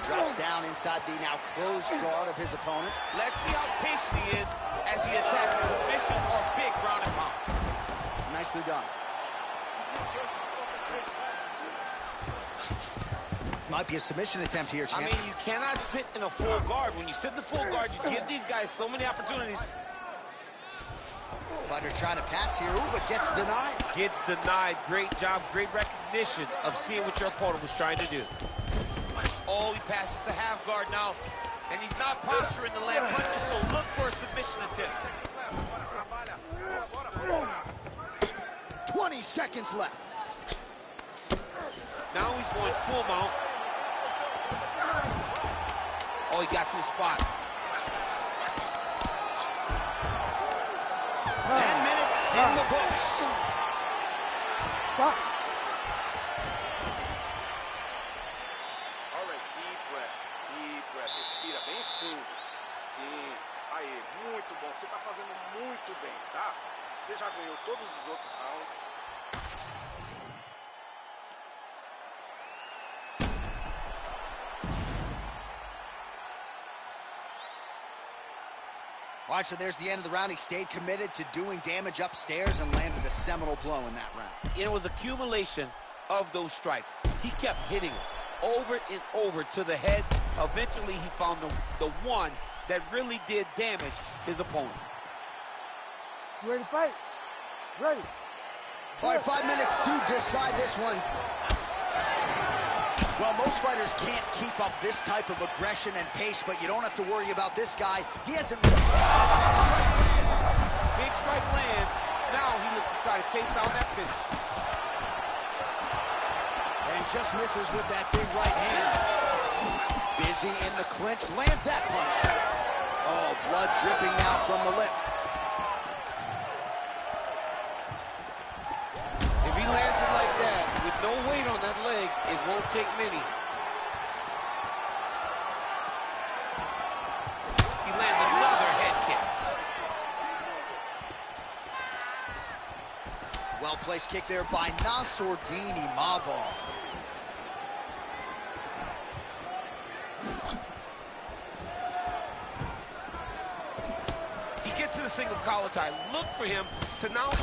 Drops down inside the now closed guard of his opponent. Let's see how patient he is as he attacks a submission or big ground and pound. Nicely done. Might be a submission attempt here, champ. I mean, you cannot sit in a full guard. When you sit in the full guard, you give these guys so many opportunities. Fighter trying to pass here, ooh, but gets denied. Gets denied. Great job, great recognition of seeing what your opponent was trying to do. Oh, he passes the half guard now, and he's not posturing to land punches, so look for a submission attempt. 20 seconds left. Now he's going full mount. Oh, he got to his spot. 10 minutes in the books. Stop. All right, deep breath, respira bem fundo. Sim, aí, muito bom, você tá fazendo muito bem, tá? Você já ganhou todos os outros rounds. All right, so there's the end of the round. He stayed committed to doing damage upstairs and landed a seminal blow in that round. It was accumulation of those strikes. He kept hitting them over and over to the head. Eventually, he found the one that really did damage his opponent. You ready to fight? Ready. All right, 5 minutes to decide this one. Well, most fighters can't keep up this type of aggression and pace, but you don't have to worry about this guy. He hasn't... Big strike lands. Now he looks to try to chase down that finish. And just misses with that big right hand. Busy in the clinch, lands that punch. Oh, blood dripping now from the lip. If he lands it like that, with no weight on that leg, it won't take many. He lands another head kick. Well-placed kick there by Nassourdini Mavov. He gets to the single collar tie. Look for him to now... Oh,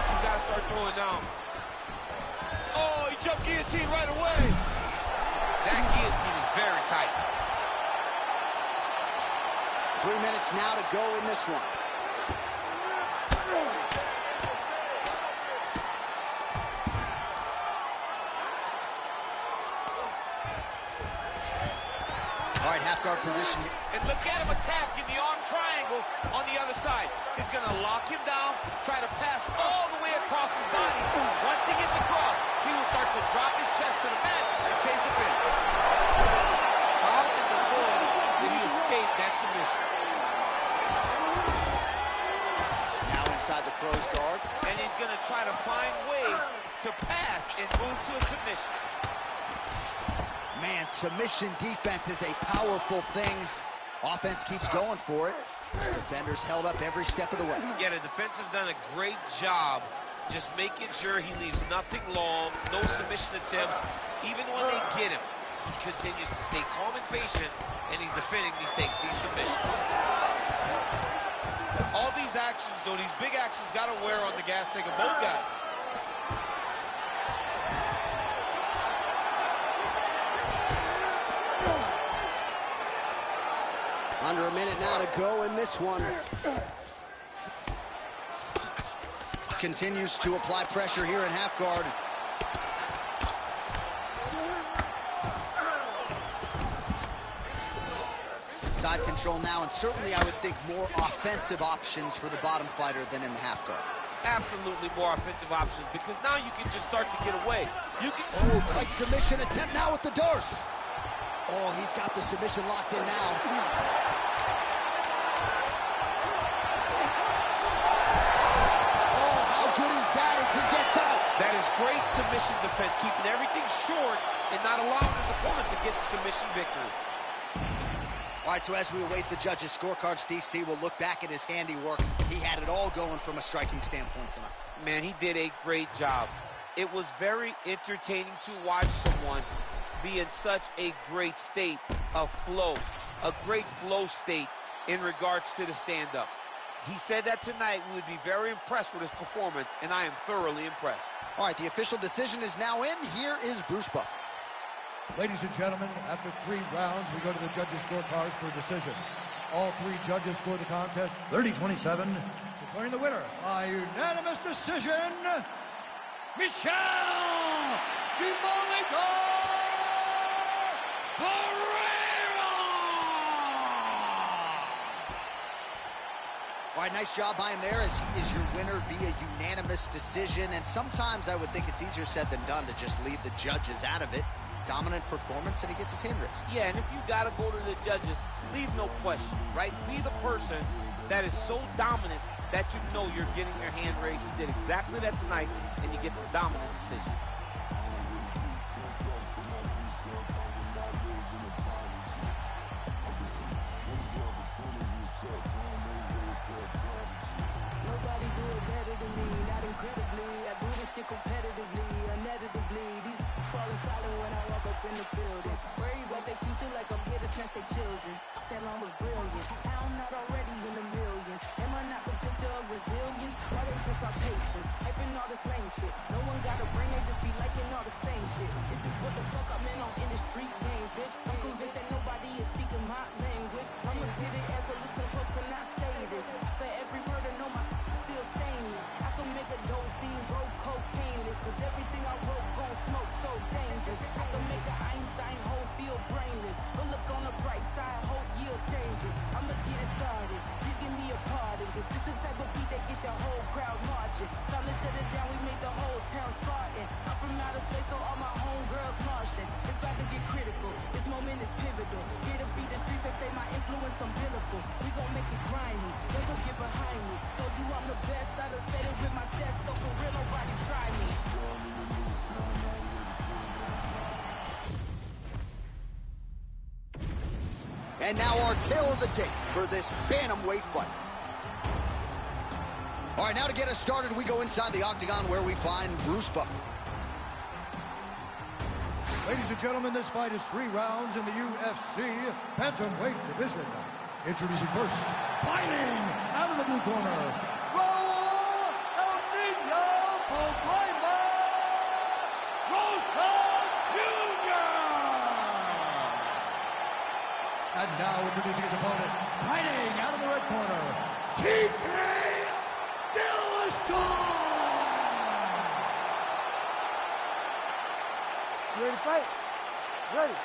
he's got to start throwing down. Oh, he jumped guillotine right away. That guillotine is very tight. 3 minutes now to go in this one. All right, half guard position. And look at him attack in the arm triangle on the other side. He's going to lock him down, try to pass all the way across his body. Once he gets across, he will start to drop his chest to the mat and chase the pin. How in the world did he escape that submission? Now inside the closed guard. Man, submission defense is a powerful thing. Offense keeps going for it. Defenders held up every step of the way. Yeah, the defense has done a great job just making sure he leaves nothing long, no submission attempts. Even when they get him, he continues to stay calm and patient, and he's defending these submissions. All these actions, though, these big actions got to wear on the gas tank of both guys. Under a minute now to go in this one. Continues to apply pressure here in half guard. Side control now, and certainly I would think more offensive options for the bottom fighter than in the half guard. Absolutely more offensive options, because now you can just start to get away. You can. Oh, tight submission attempt now with the Darce. Oh, he's got the submission locked in now. Oh, how good is that as he gets out? That is great submission defense, keeping everything short and not allowing his opponent to get the submission victory. All right, so as we await the judges' scorecards, DC will look back at his handiwork. He had it all going from a striking standpoint tonight. Man, he did a great job. It was very entertaining to watch someone be in such a great state of flow, a great flow state in regards to the stand-up. He said that tonight we would be very impressed with his performance, and I am thoroughly impressed. All right, the official decision is now in. Here is Bruce Buffer. Ladies and gentlemen, after 3 rounds, we go to the judges' scorecards for a decision. All 3 judges scored the contest 30-27, declaring the winner by unanimous decision, Michelle DeMolico Pereira! All right, nice job by him there, as he is your winner via unanimous decision. And sometimes I would think it's easier said than done to just leave the judges out of it. Dominant performance, and he gets his hand raised. Yeah, and if you got to go to the judges, leave no question, right? Be the person that is so dominant that you know you're getting your hand raised. He did exactly that tonight, and he gets a dominant decision. Nobody do it better than me, not incredibly. I do this shit competitively, uneditably. These falling silent when I walk up in the building. Worry about their future like I'm here to snatch their children. Fuck, that line was brilliant. Now I'm not already in the millions. Am I not the picture of resilience? Why they test my patience? Hyping all this lame shit. No one got a brain, they just be liking all the same shit. This is what the fuck I'm in on industry games, bitch. I'm convinced that nobody is speaking my language. I'ma get it as a listen close when I say this. After every murder, no, my still stainless. I can make a dope fiend go cocaine-less, cause everything I wrote gon' smoke so dangerous. I can make an Einstein whole feel brainless, but look on the bright side, hope yield changes. I'ma get it started, please give me a pardon, cause this the type of beat that get the whole crowd marching. Time to shut it down, we make the whole town Spartan. I'm from outer space, so all my homegirls Martian. It's about to get critical, this moment is pivotal. Here to feed the streets, they say my influence umbilical. We gon' make it grimy, don't go get behind me. Told you I'm the best, I done said it with my chest, so for real nobody try me. And now our tail of the tape for this bantamweight fight. All right, now to get us started, we go inside the octagon where we find Bruce Buffer. Ladies and gentlemen, this fight is 3 rounds in the UFC bantamweight division. Introducing first, fighting out of the blue corner, Raul El Nino Podrama Rosa Jr. And now introducing his opponent, fighting out of the red corner, TK Dillashaw. You ready to fight? Ready.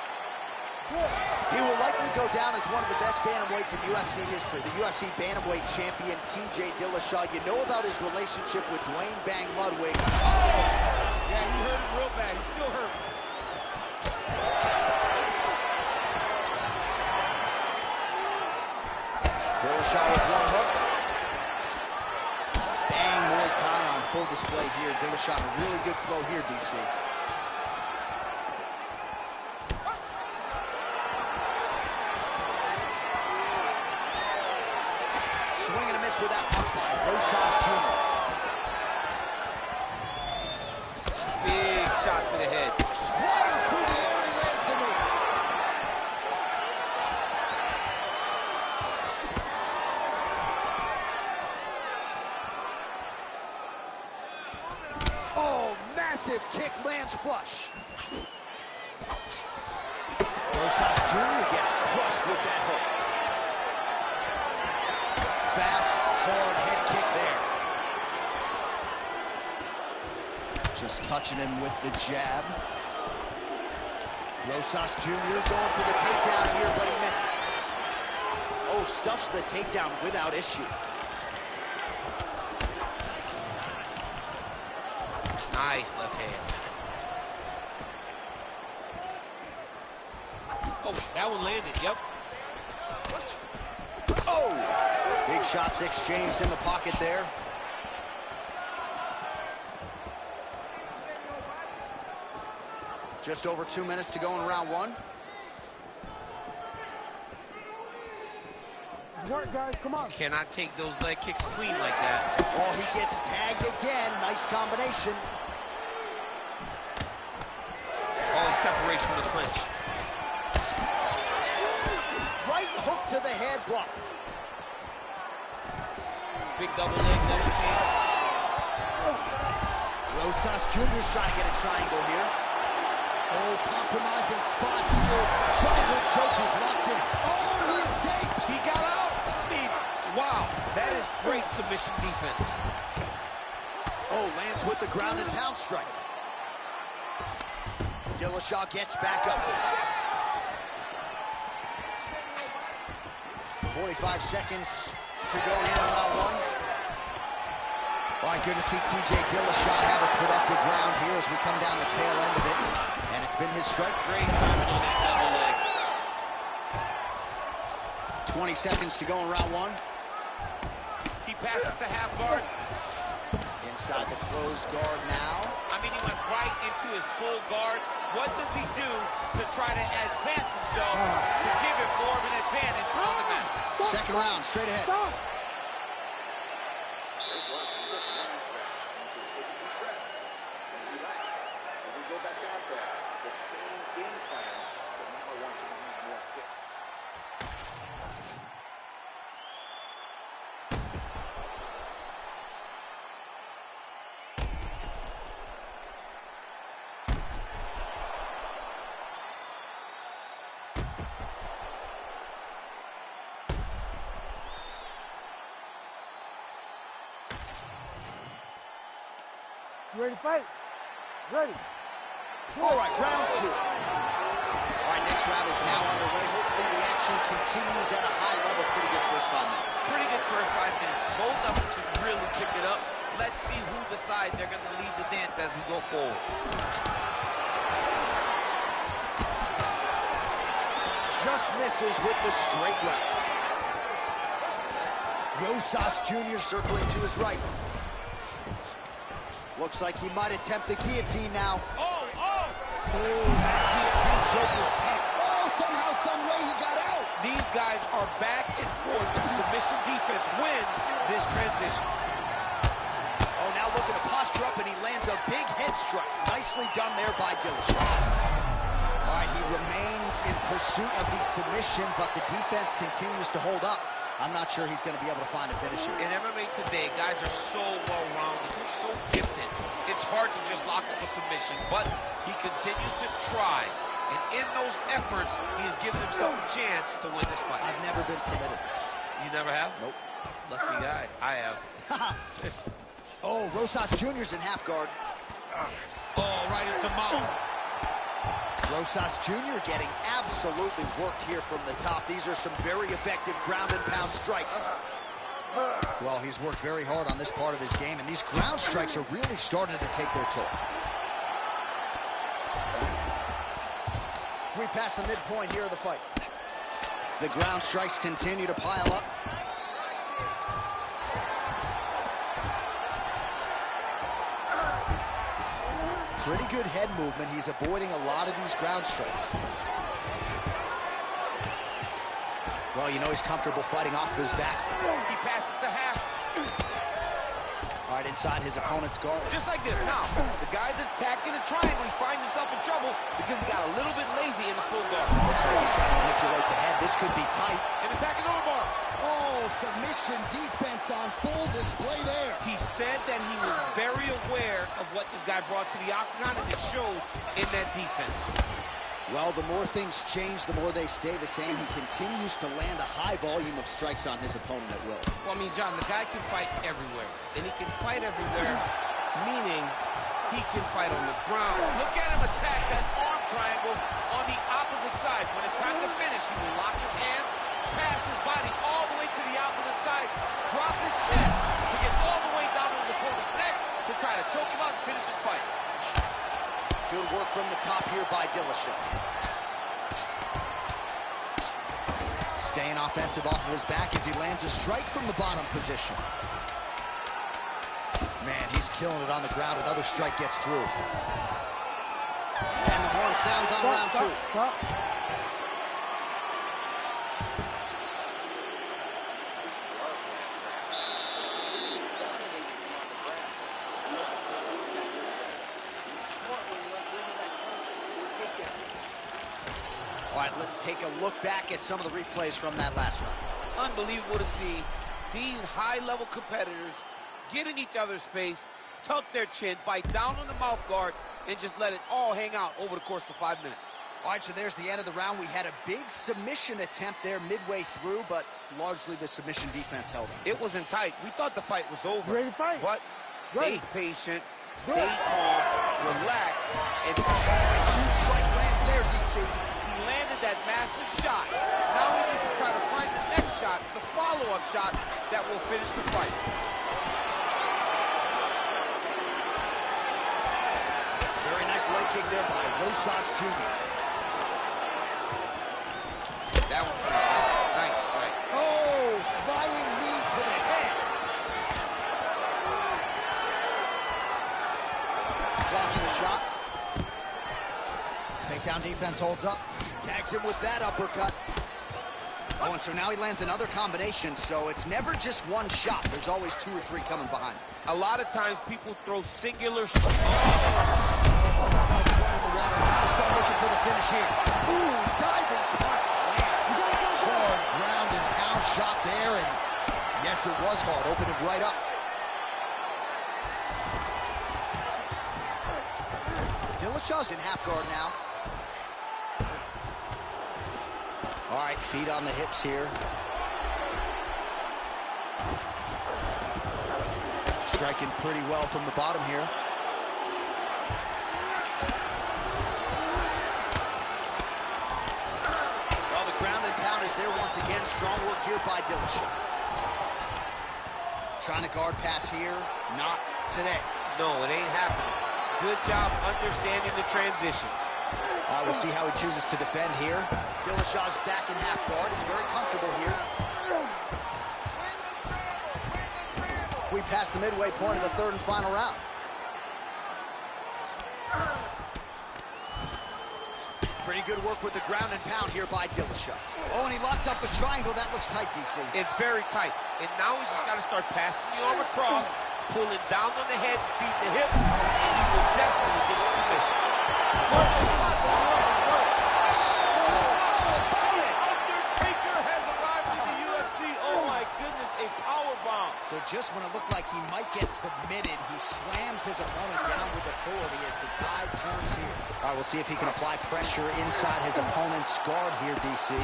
Good. He will likely go down as one of the best bantamweights in UFC history. The UFC bantamweight champion, TJ Dillashaw. You know about his relationship with Dwayne Bang Ludwig. Yeah, he hurt him real bad. He's still hurt. Dillashaw with one hook. Bang, Muay Thai on full display here. Dillashaw, a really good flow here, DC. miss with that punch by Rosas Jr. Big shot to the head. Flying through the air, and he lands the knee. Oh, massive kick lands flush. Rosas Jr. gets crushed with that hook. Fast, hard head kick there. Just touching him with the jab. Rosas Jr. going for the takedown here, but he misses. Oh, stuffs the takedown without issue. Nice left hand. Oh, that one landed, yep. Oh! Big shots exchanged in the pocket there. Just over 2 minutes to go in round one. It's work, guys. Come on. Cannot take those leg kicks clean like that. Oh, he gets tagged again. Nice combination. Oh, he separates from the clinch. Right hook to the head, blocked. Big double leg, double change. Rosas Jr.'s trying to get a triangle here. Oh, compromising spot here. Triangle choke is locked in. Oh, he escapes. He got out. I mean, wow, that is great submission defense. Oh, lands with the ground and pound strike. Dillashaw gets back up. 45 seconds to go here in round one. All right, good to see TJ Dillashaw have a productive round here as we come down the tail end of it. And it's been his strike. Great timing on that double leg. 20 seconds to go in round one. He passes to half guard. Inside the closed guard now. I mean, he went right into his full guard. What does he do to try to advance himself to give him more of an advantage on the mat? Second round, straight ahead. Stop. Great work. You just won this round. I want you to take a deep breath and relax. When we go back out there, the same game plan, but now I want you to use more kicks. You ready to fight? Ready. All right, round two. All right, next round is now underway. Hopefully the action continues at a high level. Pretty good first 5 minutes. Pretty good first 5 minutes. Both of them should really pick it up. Let's see who decides they're going to lead the dance as we go forward. Just misses with the straight right. Rosas Jr. circling to his right. Looks like he might attempt the guillotine now. Oh! Oh, that guillotine choke is tough. Oh, somehow, some way he got out. These guys are back and forth, but the submission defense wins this transition. Oh, now looking to posture up, and he lands a big head strike. Nicely done there by Dillashaw. All right, he remains in pursuit of the submission, but the defense continues to hold up. I'm not sure he's going to be able to find a finish here. In MMA today, guys are so well-rounded. They're so gifted. It's hard to just lock up a submission, but he continues to try. And in those efforts, he has given himself a chance to win this fight. I've never been submitted. You never have? Nope. Lucky guy. I have. Oh, Rosas Jr.'s in half guard. Oh, right into mount. Rosas Jr. getting absolutely worked here from the top. These are some very effective ground and pound strikes. Well, he's worked very hard on this part of his game, and these ground strikes are really starting to take their toll. We passed the midpoint here of the fight. The ground strikes continue to pile up. Pretty good head movement. He's avoiding a lot of these ground strikes. Well, you know he's comfortable fighting off his back. He passes to half. inside his opponent's guard. Just like this. Now, the guy's attacking a triangle. He finds himself in trouble because he got a little bit lazy in the full guard. Looks like he's trying to manipulate the head. This could be tight. And attacking overbar. Oh, submission defense on full display there. He said that he was very aware of what this guy brought to the octagon, and it showed in that defense. Well, the more things change, the more they stay the same. He continues to land a high volume of strikes on his opponent at will. Well, I mean, John, the guy can fight everywhere. And he can fight everywhere, meaning he can fight on the ground. Look at him attack that arm triangle on the opposite side. When it's time to finish, he will lock his hands, pass his body all the way to the opposite side, drop his chest to get all the way down to his opponent's neck to try to choke him out and finish his fight. Good work from the top here by Dillashaw. Staying offensive off of his back as he lands a strike from the bottom position. Man, he's killing it on the ground. Another strike gets through. And the horn sounds on round two. Stop. All right, let's take a look back at some of the replays from that last round. Unbelievable to see these high-level competitors get in each other's face, tuck their chin, bite down on the mouth guard, and just let it all hang out over the course of 5 minutes. All right, so there's the end of the round. We had a big submission attempt there midway through, but largely the submission defense held him. It wasn't tight. We thought the fight was over. Ready to fight. But stay Ready. patient, stay calm, relax, and Huge strike lands there, DC. he landed that massive shot. Now he needs to try to find the next shot, the follow-up shot that will finish the fight. Very nice leg kick there by Rosas Jr. That one's nice, right? Oh, flying knee to the head. Blocks the shot. Takedown defense holds up. Tags him with that uppercut. Oh, and so now he lands another combination, so it's never just one shot. There's always 2 or 3 coming behind. A lot of times people throw singular Smells the water in the water. Gotta start looking for the finish here. Ooh, diving punch. Hard ground and pound shot there, and yes, it was hard. Opened it right up. Dillashaw's in half guard now. All right, feet on the hips here. Striking pretty well from the bottom here. Well, the ground and pound is there once again. Strong work here by Dillashaw. Trying to guard pass here. Not today. No, it ain't happening. Good job understanding the transition. All right, we'll see how he chooses to defend here. Dillashaw's back in half guard. He's very comfortable here. We passed the midway point of the third and final round. Pretty good work with the ground and pound here by Dillashaw. Oh, and he locks up a triangle. That looks tight, DC. It's very tight. And now he's just got to start passing the arm across, pulling down on the head, feed the hip, and he will definitely get a submission. Undertaker has arrived in the UFC. Oh, my goodness, a powerbomb. So just when it looked like he might get submitted, he slams his opponent down with authority as the tide turns here. All right, we'll see if he can apply pressure inside his opponent's guard here, DC.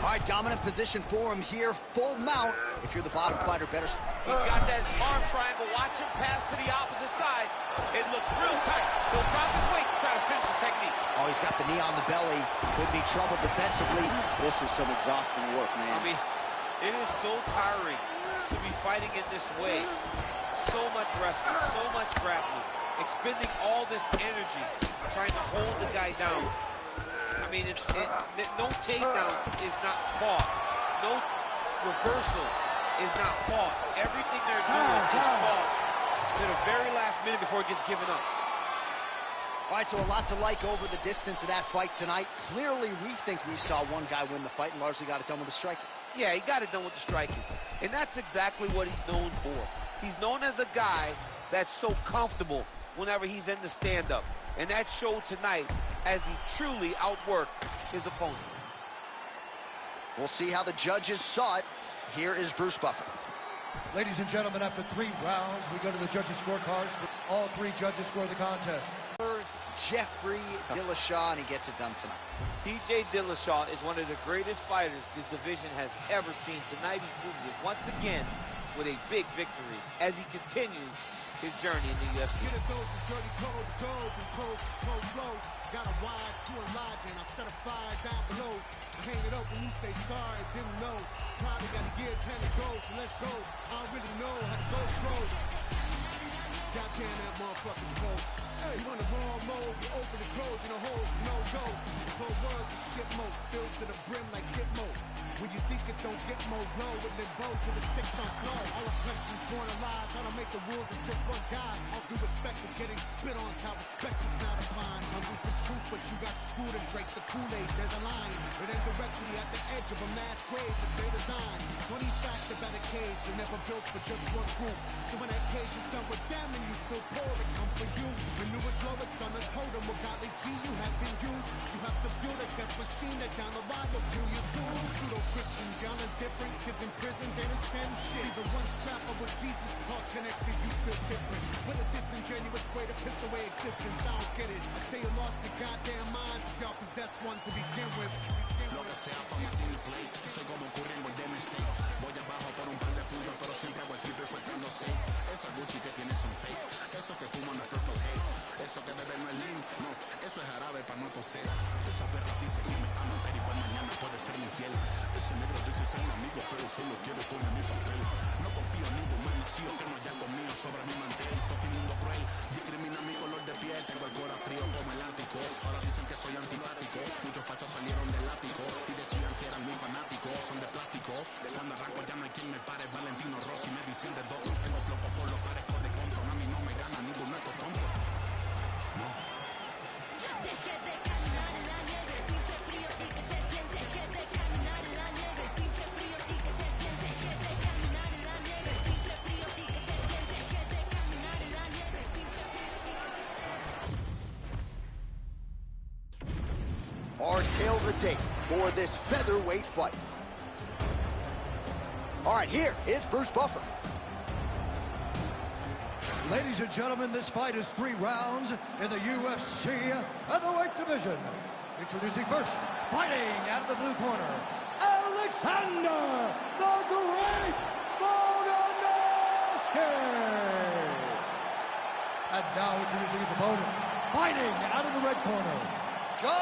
All right, dominant position for him here. Full mount. If you're the bottom fighter, better. He's got that arm triangle. Watch him pass to the opposite side. It looks real tight. He'll drop his weight to try to finish his technique. Oh, he's got the knee on the belly. Could be trouble defensively. This is some exhausting work, man. I mean, it is so tiring to be fighting in this way. So much wrestling, so much grappling, expending all this energy, trying to hold the guy down. I mean, no takedown is not fought. No reversal is not fought. Everything they're doing is fought to the very last minute before it gets given up. All right, so a lot to like over the distance of that fight tonight. Clearly, we think we saw one guy win the fight and largely got it done with the striking. Yeah, he got it done with the striking. And that's exactly what he's known for. He's known as a guy that's so comfortable whenever he's in the stand-up. And that showed tonight as he truly outworked his opponent. We'll see how the judges saw it. Here is Bruce Buffer. Ladies and gentlemen, after 3 rounds, we go to the judges' scorecards. All 3 judges score the contest. Jeffrey Dillashaw, and he gets it done tonight. TJ Dillashaw is one of the greatest fighters this division has ever seen. Tonight he proves it once again with a big victory as he continues his journey in the UFC. Get a dose of dirty cold gold and cold flow. Got a wire to Elijah and I set a fire down below. I hang it up when you say sorry, didn't know. Probably got a year 10 to go, so let's go. I don't really know how the ghost roll. Goddamn, that motherfucker's cold. Hey, you on the wrong mode, you open and close and the holes no go. So words of shit mode, filled to the brim like Gitmo. When you think it don't get more glow, with the bow to the sticks on flow. All oppression's born of lies, I don't make the rules of just one guy. All due respect of getting spit on is how respect is not defined. I'm with the truth, but you got screwed and drank the Kool-Aid, there's a line. It ends directly at the edge of a mass grave that's a design. Funny fact about a cage, you're never built for just one group. So when that cage is done with them and you still pour it, come for you. The newest lowest on the totem, what godly G you have been used. You have to build a death machine that down the line will kill you too. Pseudo-Christians, y'all are different. Kids in prisons ain't the same shit. Even one scrap of what Jesus taught connected, you feel different. With a disingenuous way to piss away existence, I don't get it. I say you lost your goddamn minds if y'all possess one to begin with. Lo que sea pa' Martín Play. Soy como Curry en Golden State. Voy abajo por un par de puntos, pero siempre hago el triple faltando 6. Esa Gucci que tienes son fake. Eso que fuman es Purple Haze. Eso que bebe no es lean. No, eso es jarabe pa' no toser. Esa perra dice que me aman, pero igual mañana puede ser infiel. Ese negro dice ser mi amigo, pero solo quiere poner mi papel. No confío en ningún mal nacido que no haya conmigo sobre mi mantel. Fucking mundo cruel, discrimina mi color de piel. Tengo el corazón frío como el Ártico. Ahora dicen que soy antipático. Muchos fachos salieron del ático y decían que eran muy fanáticos. Son de plástico. Cuando arranco ya no hay quien me pare. Valentino Rossi me dicen de dos. Tengo flopo por los pares de control. A mí no me gana ninguno de estos tontos. No. Deje de caminar en la nieve, el pinche frío sí que se siente. Deje de caminar en la nieve, el pinche frío sí que se siente. Deje de caminar en la nieve, el pinche frío sí que se siente. Deje de caminar en la nieve, el pinche frío sí que se siente. Our tale of the tape for this featherweight fight. All right, here is Bruce Buffer. Ladies and gentlemen, this fight is 3 rounds in the UFC featherweight division. Introducing first, fighting out of the blue corner, Alexander the Great Volkanovski. And now introducing his opponent, fighting out of the red corner, John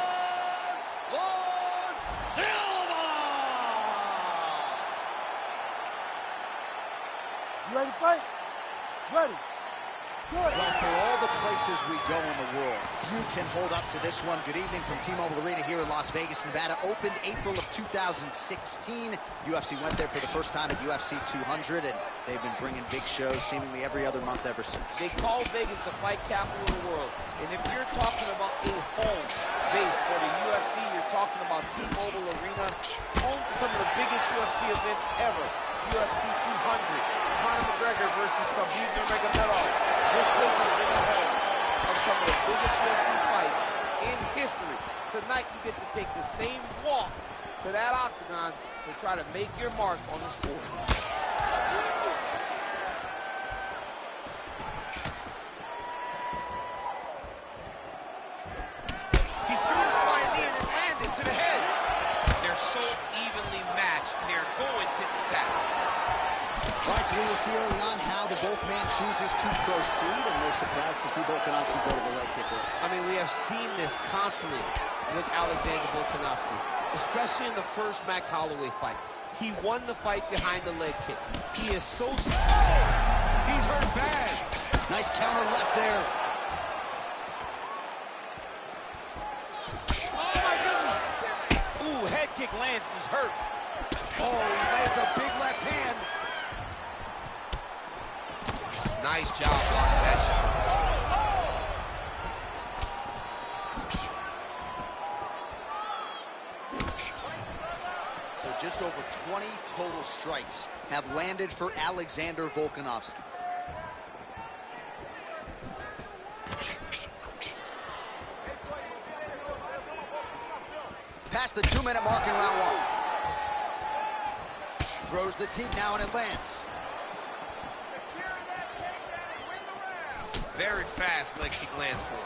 Lord Silva. You ready to fight? Ready. Well, for all the places we go in the world, few can hold up to this one. Good evening from T-Mobile Arena here in Las Vegas, Nevada. Opened April of 2016. UFC went there for the first time at UFC 200, and they've been bringing big shows seemingly every other month ever since. They call Vegas the fight capital of the world. And if you're talking about a home base for the UFC, you're talking about T-Mobile Arena, home to some of the biggest UFC events ever. UFC 200. Conor McGregor versus Khabib Nurmagomedov. This place has been the home of some of the biggest UFC fights in history. Tonight you get to take the same walk to that octagon to try to make your mark on the sport. He threw the flying knee and it landed to the head. They're so evenly matched. They're going tit-for-tat. All right, so we will see early on how the both man chooses to proceed, and no surprise to see Volkanovski go to the leg kick. I mean, we have seen this constantly with Alexander Volkanovski, especially in the first Max Holloway fight. He won the fight behind the leg kicks. He is so slow. He's hurt bad. Nice counter left there. Oh, my goodness. Ooh, head kick lands. He's hurt. Oh, he lands a big left hand. Nice job blocking that shot. So just over 20 total strikes have landed for Alexander Volkanovski. Past the 2-minute mark in round one. Throws the deep now, and it lands. Secure that takedown and win the round. Very fast leg kick lands for him.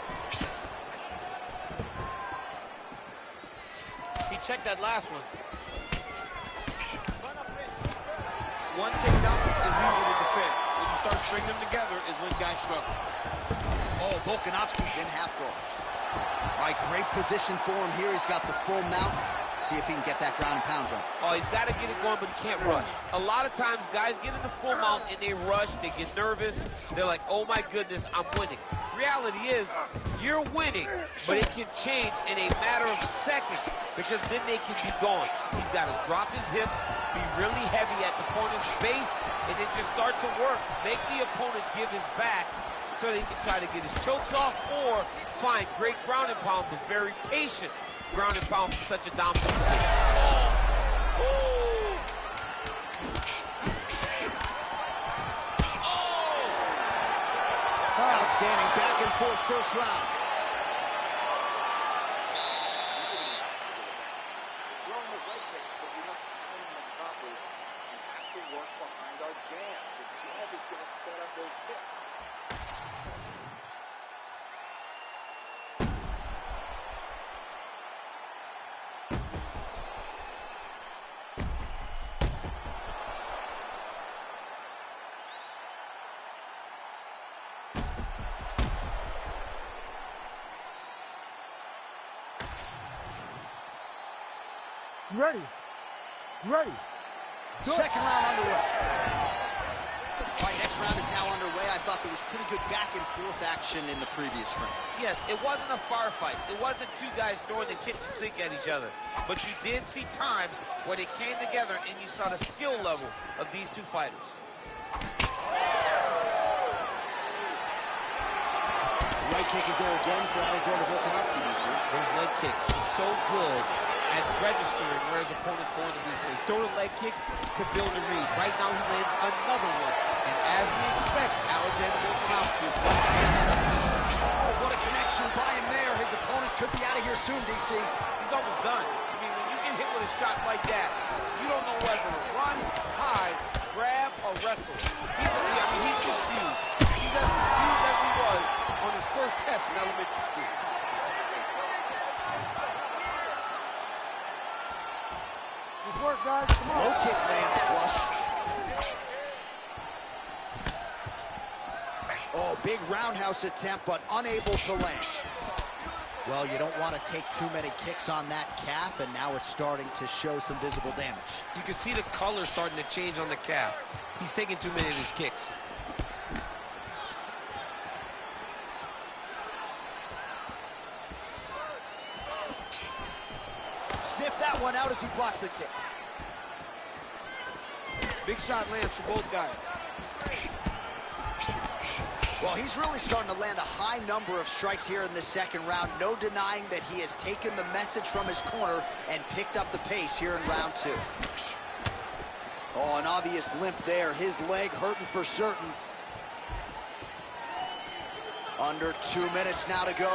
He checked that last one. One takedown is easy to defend. When you start stringing them together is when guys struggle. Oh, Volkanovski's in half guard. All right, great position for him here. He's got the full mount. See if he can get that ground and pound going. Oh, he's got to get it going, but he can't rush. A lot of times, guys get in the full mount and they rush, they get nervous. They're like, oh my goodness, I'm winning. Reality is, you're winning, but it can change in a matter of seconds because then they can be gone. He's got to drop his hips, be really heavy at the opponent's base, and then just start to work. Make the opponent give his back so that he can try to get his chokes off or find great ground and pound, but very patient ground and pound from such a dominant position. Oh! Ooh! Oh! Outstanding back and forth first round. Throwing those leg kicks, but you're not timing them properly. You have to work behind our jab. The jab is going to set up those kicks. You ready? You ready? Second round underway. All right, next round is now underway. I thought there was pretty good back and forth action in the previous frame. Yes, it wasn't a firefight. It wasn't two guys throwing the kitchen sink at each other. But you did see times where they came together and you saw the skill level of these two fighters. Right kick is there again for Alexander Volkanovski, DC. Those leg kicks, he's so good at registering where his opponent's going to be. So he throws the leg kicks to build a read. Right now he lands another one. And as we expect, Alexander Volkanovski is once again at it. Oh, what a connection by him there. His opponent could be out of here soon, DC. He's almost done. I mean, when you get hit with a shot like that, you don't know whether to run, hide, grab, or wrestle. He's confused. He's as confused as he was on his first test in elementary school. Good work, guys. Come on. Low kick lands flush. Oh, big roundhouse attempt, but unable to land. Well, you don't want to take too many kicks on that calf, and now it's starting to show some visible damage. You can see the color starting to change on the calf. He's taking too many of his kicks. Sniff that one out as he blocks the kick. Big shot lands for both guys. Well, he's really starting to land a high number of strikes here in the second round. No denying that he has taken the message from his corner and picked up the pace here in round two. Oh, an obvious limp there. His leg hurting for certain. Under 2 minutes now to go.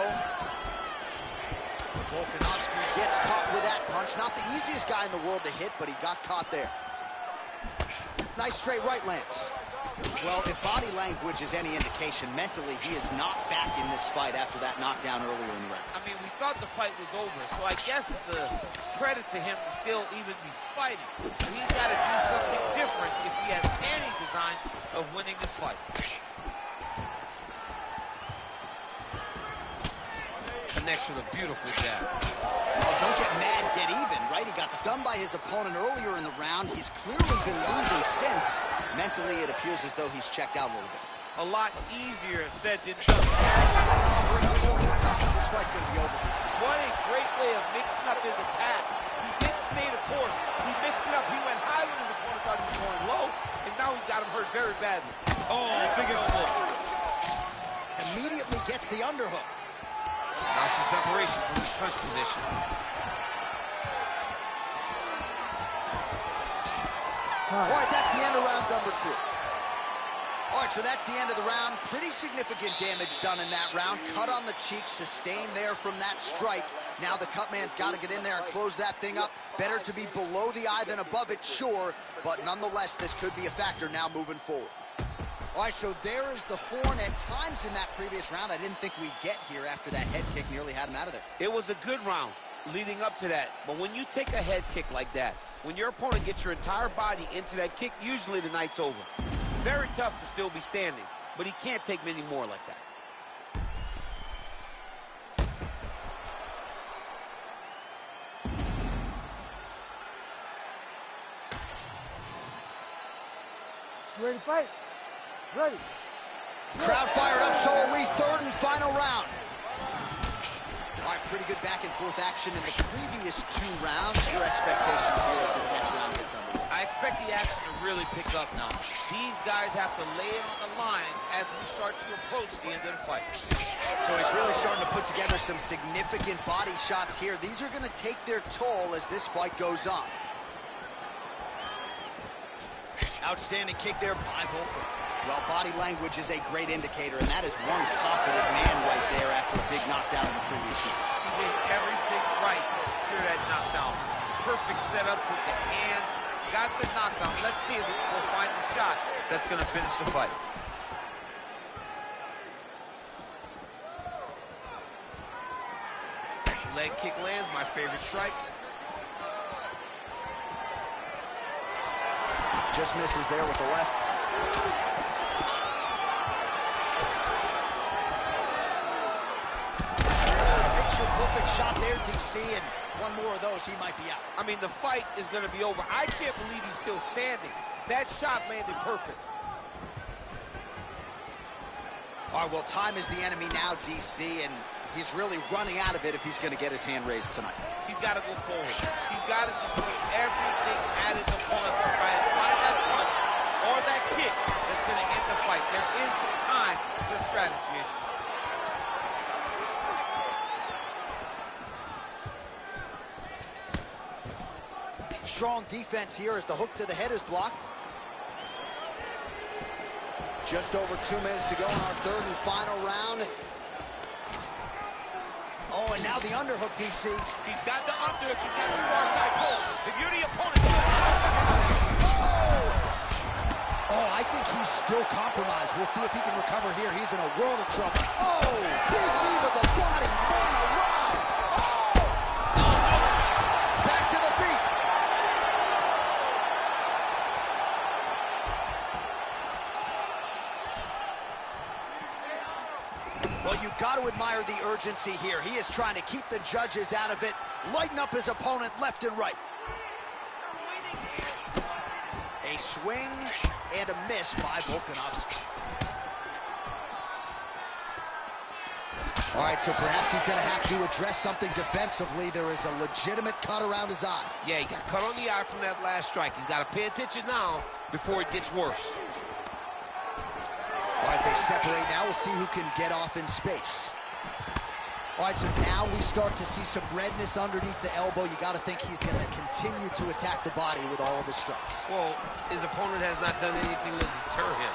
Volkanovski gets caught with that punch. Not the easiest guy in the world to hit, but he got caught there. Nice straight right lands. Well, if body language is any indication, mentally he is not back in this fight after that knockdown earlier in the round. I mean, we thought the fight was over, so I guess it's a credit to him to still even be fighting. He's got to do something different if he has any designs of winning this fight. Connects with a beautiful jab. Oh, don't get mad, get even, right? He got stunned by his opponent earlier in the round. He's clearly been losing since. Mentally, it appears as though he's checked out a little bit. A lot easier said than done. Over the top. This fight's going to be over, DC. What a great way of mixing up his attack. He didn't stay the course. He mixed it up. He went high when his opponent thought he was going low, and now he's got him hurt very badly. Oh, big elbow. Immediately gets the underhook. Now some separation from his punch position. All right, that's the end of round number 2. All right, so that's the end of the round. Pretty significant damage done in that round. Cut on the cheek, sustained there from that strike. Now the cut man's got to get in there and close that thing up. Better to be below the eye than above it, sure. But nonetheless, this could be a factor now moving forward. All right, so there is the horn. At times in that previous round, I didn't think we'd get here after that head kick nearly had him out of there. It was a good round leading up to that. But when you take a head kick like that, when your opponent gets your entire body into that kick, usually the night's over. Very tough to still be standing, but he can't take many more like that. You ready to fight? Ready. Crowd fired up, so are we. Third and final round. All right, pretty good back and forth action in the previous 2 rounds. Your expectations here as this next round gets underway? I expect the action to really pick up now. These guys have to lay it on the line as we start to approach the end of the fight. So he's really starting to put together some significant body shots here. These are going to take their toll as this fight goes on. Outstanding kick there by Volker. Well, body language is a great indicator, and that is one confident man right there after a big knockdown in the previous year. He did everything right to secure that knockdown. Perfect setup with the hands. Got the knockdown. Let's see if we'll find the shot that's going to finish the fight. Leg kick lands, my favorite strike. Just misses there with the left. Picture-perfect shot there, DC, and one more of those, he might be out. I mean, the fight is going to be over. I can't believe he's still standing. That shot landed perfect. All right, well, time is the enemy now, DC, and he's really running out of it if he's going to get his hand raised tonight. He's got to go forward. He's got to just put everything at his opponent to try and find that punch or that kick that's going to end the fight. There is time for strategy. Strong defense here as the hook to the head is blocked. Just over 2 minutes to go in our third and final round. Oh, and now the underhook, DC. He's got the underhook. He's got the far side pull. If you're the opponent... Oh, I think he's still compromised. We'll see if he can recover here. He's in a world of trouble. Oh, big knee to the body. Man alive. Back to the feet. Well, you've got to admire the urgency here. He is trying to keep the judges out of it, lighten up his opponent left and right. A swing and a miss by Volkanovski. All right, so perhaps he's going to have to address something defensively. There is a legitimate cut around his eye. Yeah, he got cut on the eye from that last strike. He's got to pay attention now before it gets worse. All right, they separate now. We'll see who can get off in space. All right, so now we start to see some redness underneath the elbow. You got to think he's going to continue to attack the body with all of his strikes. Well, his opponent has not done anything to deter him.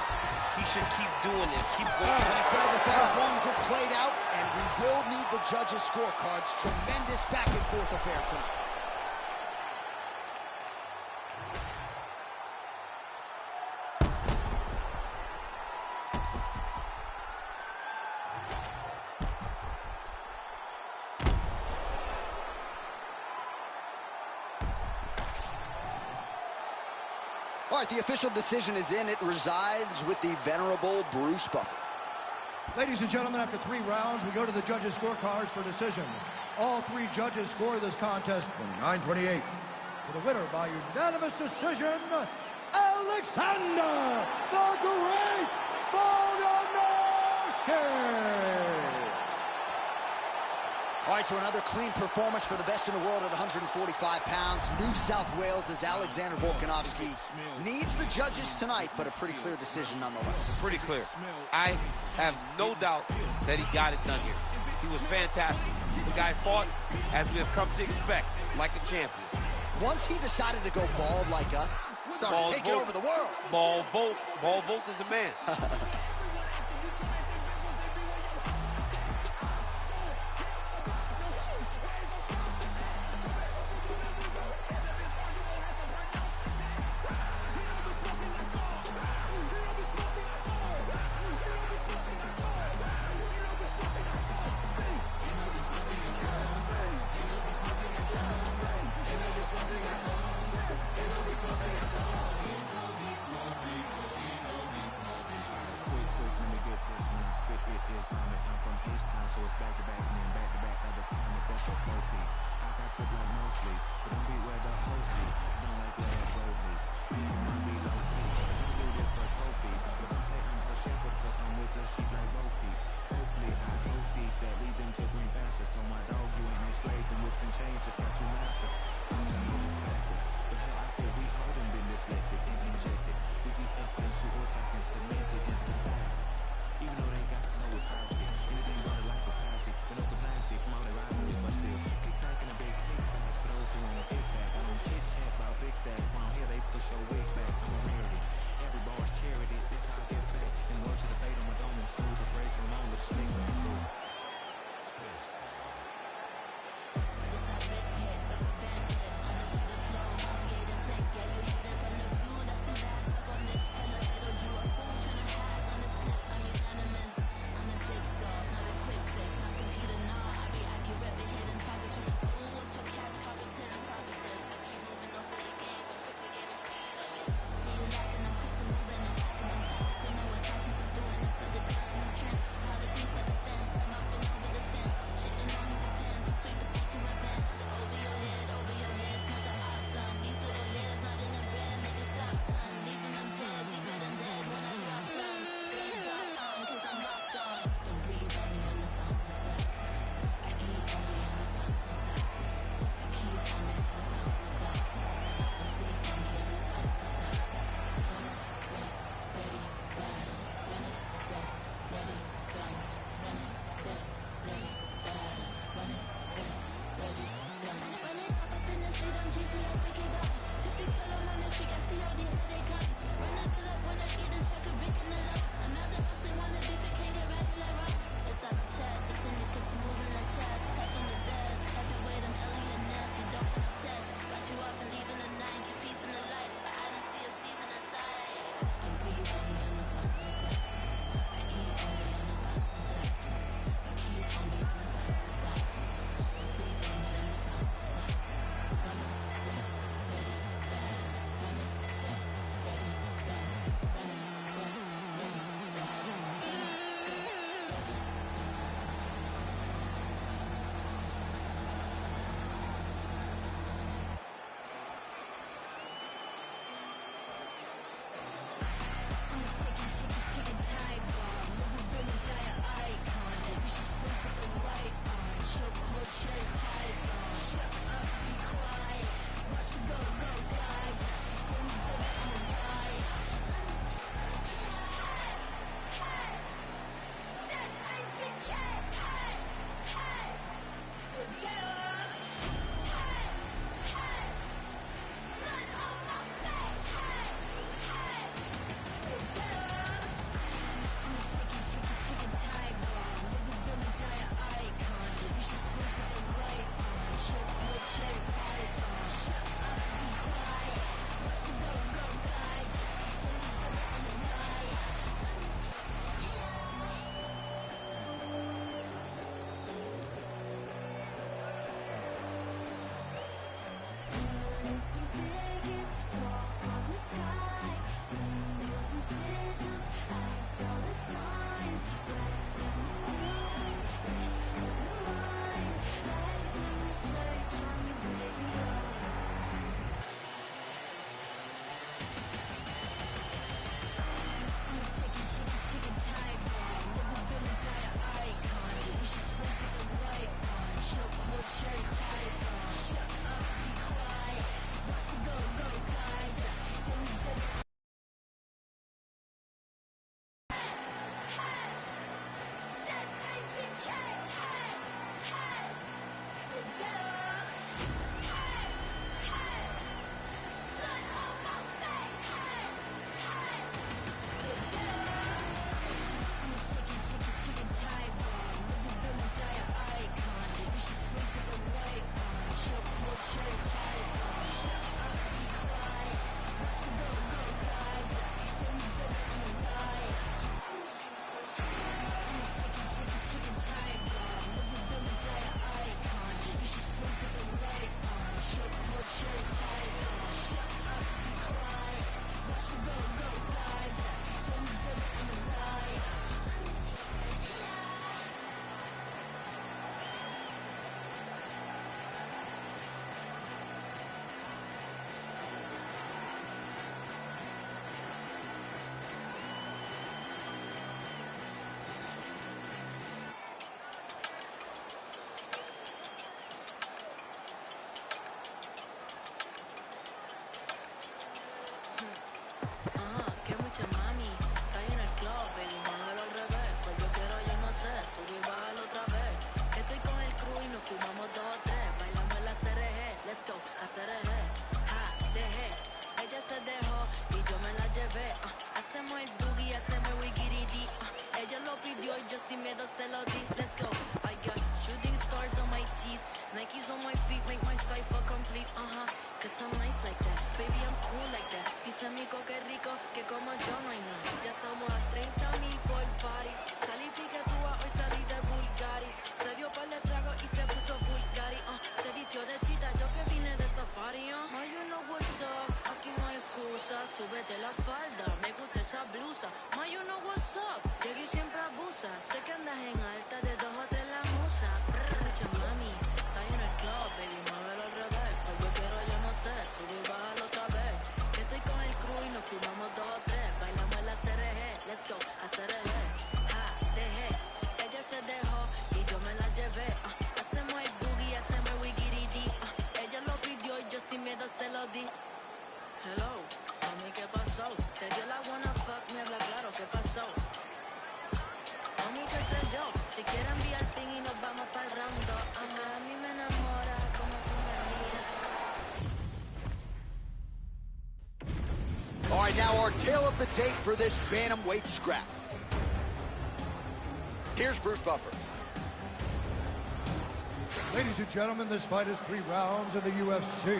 He should keep doing this, keep going. An incredible fight as long as it played out, and we will need the judges' scorecards. Tremendous back and forth affair tonight. All right, the official decision is in. It resides with the venerable Bruce Buffer. Ladies and gentlemen, after 3 rounds, we go to the judges' scorecards for decision. All 3 judges score this contest 29-28. For the winner by unanimous decision, Alexander the Great Volkanovski! All right, so another clean performance for the best in the world at 145 pounds. New South Wales' Alexander Volkanovski needs the judges tonight, but a pretty clear decision nonetheless. Pretty clear. I have no doubt that he got it done here. He was fantastic. The guy fought, as we have come to expect, like a champion. Once he decided to go bald like us, started taking over the world. Ball Volk is the man. Shoes on my feet make my cipher complete, cause I'm nice like that, baby I'm cool like that. Dice amigo que rico, que como yo no hay nada. Ya estamos a 30,000 por party. Salí piquetúa, hoy salí de Bulgari. Se dio par de trago y se puso Bulgari, se vistió de chita, yo que vine de safari, Ma, you know what's up, aquí no hay excusa. Súbete la falda, me gusta esa blusa. Ma, you know what's up, llegué y siempre abusa. Sé que andas en alta, de 2 o 3 la musa. Mucha mami, está en el club, baby, muévelo al revés. Algo quiero, yo no sé, sube y bájalo otra vez. Que estoy con el crew y nos fumamos 2 o 3. Bailamos la CRG, let's go, a CRG. Ja, dejé, ella se dejó y yo me la llevé. Hacemos el boogie, hacemos el wiggity. Ella lo pidió y yo sin miedo se lo di. Hello, mami, ¿qué pasó? Te dio la wanna fuck, me habla claro, ¿qué pasó? Mami, qué sé yo, si quieres enviar ping y nos vamos para el round 2. A mí me enamora como tú me miras. All right, now our tale of the tape for this bantamweight scrap. Here's Bruce Buffer. Ladies and gentlemen, this fight is 3 rounds in the UFC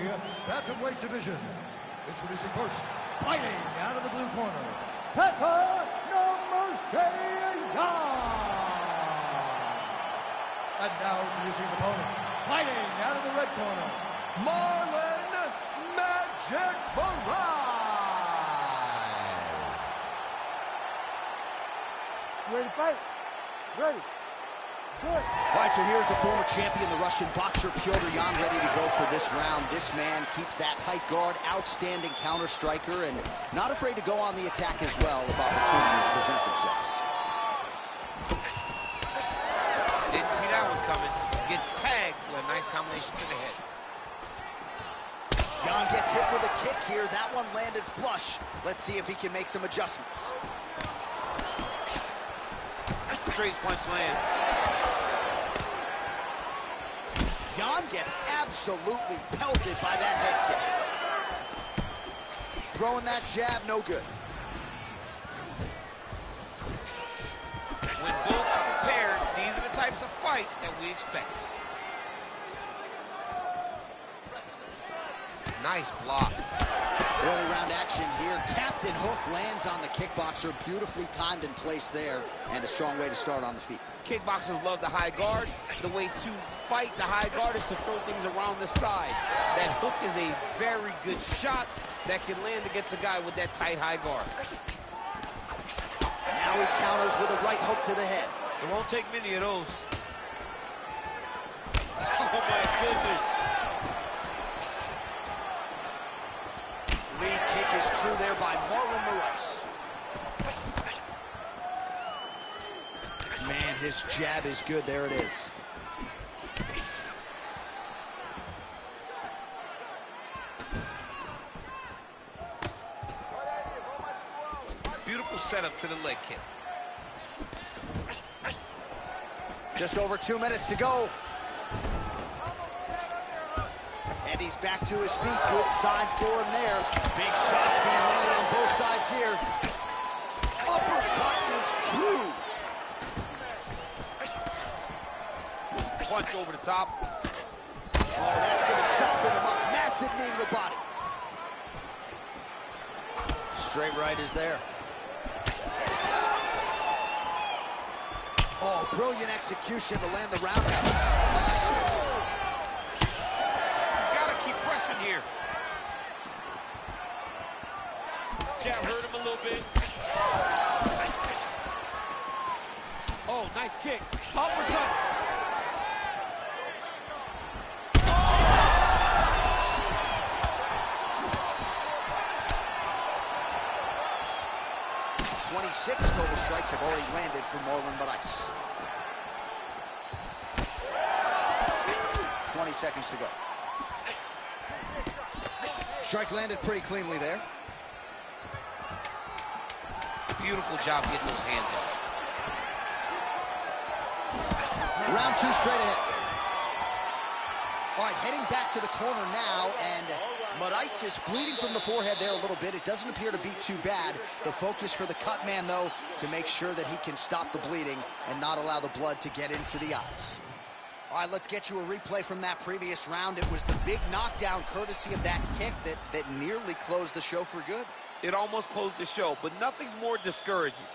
bantamweight division. Introducing first, fighting out of the blue corner, Pepper No Mercy Young. And now introducing his opponent, fighting out of the red corner, Marlon Magic Moraes. Ready to fight? Ready. Good. All right, so here's the former champion, the Russian boxer Petr Yan, ready to go for this round. This man keeps that tight guard, outstanding counter striker, and not afraid to go on the attack as well if opportunities present themselves. Didn't see that one coming. Gets tagged with a nice combination to the head. Yan gets hit with a kick here. That one landed flush. Let's see if he can make some adjustments. Straight punch lands. Yan gets absolutely pelted by that head kick. Throwing that jab, no good. When both are prepared, these are the types of fights that we expect. Nice block. Early round action here. Captain Hook lands on the kickboxer. Beautifully timed and placed there, and a strong way to start on the feet. Kickboxers love the high guard. The way to fight the high guard is to throw things around the side. That hook is a very good shot that can land against a guy with that tight high guard. Now he counters with a right hook to the head. It won't take many of those. Oh my goodness. Lead kick is true there by Marlon Moraes. Man, his jab is good. There it is. Beautiful setup to the leg kick. Just over 2 minutes to go. And he's back to his feet. Good sign for him there. Big shots being landed on both sides here. Uppercut is true. Punch over the top. Oh, that's going to soften him up. Massive knee to the body. Straight right is there. Oh, brilliant execution to land the roundhouse. Oh. He's got to keep pressing here. Jab hurt him a little bit. Oh, nice kick. Uppercut. 26 total strikes have already landed for Marlon Moraes. 20 seconds to go. Strike landed pretty cleanly there. Beautiful job getting those hands up. Round 2 straight ahead. All right, heading back to the corner now, and Moraes is bleeding from the forehead there a little bit. It doesn't appear to be too bad. The focus for the cut man, though, to make sure that he can stop the bleeding and not allow the blood to get into the eyes. All right, let's get you a replay from that previous round. It was the big knockdown courtesy of that kick that nearly closed the show for good. It almost closed the show, but nothing's more discouraging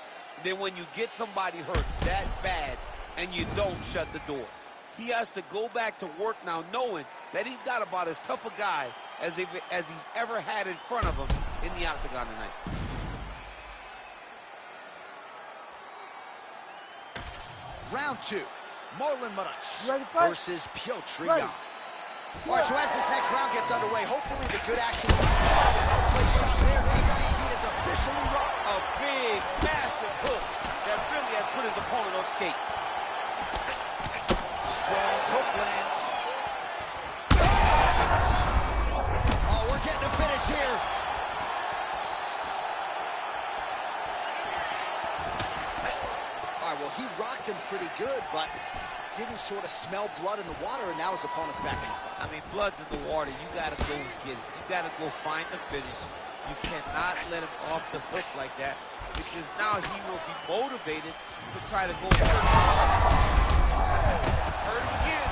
than when you get somebody hurt that bad and you don't shut the door. He has to go back to work now knowing that he's got about as tough a guy as he's ever had in front of him in the octagon tonight. Round 2, Marlon Moraes versus Piotr Ready. Jan. All right, so as this next round gets underway, hopefully the good action will play shot there, DC. He is officially rocked. A big, massive hook that really has put his opponent on skates. Strong hook lands. Oh, we're getting a finish here. All right, well, he rocked him pretty good, but didn't sort of smell blood in the water, and now his opponent's back in the fight. I mean, blood's in the water. You got to go get it. You got to go find the finish. You cannot let him off the hook like that, because now he will be motivated to try to go hurt. Hurt him again.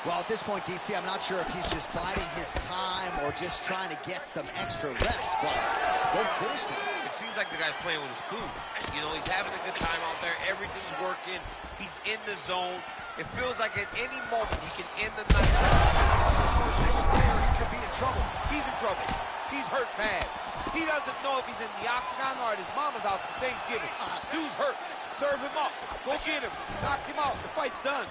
Well, at this point, DC, I'm not sure if he's just biding his time or just trying to get some extra rest, but go finish them. It seems like the guy's playing with his food. You know, he's having a good time out there. Everything's working. He's in the zone. It feels like at any moment he can end the night. He could be in trouble. He's in trouble. He's hurt bad. He doesn't know if he's in the octagon or at his mama's house for Thanksgiving. Dude's hurt. Serve him up. Go get him. Knock him out. The fight's done.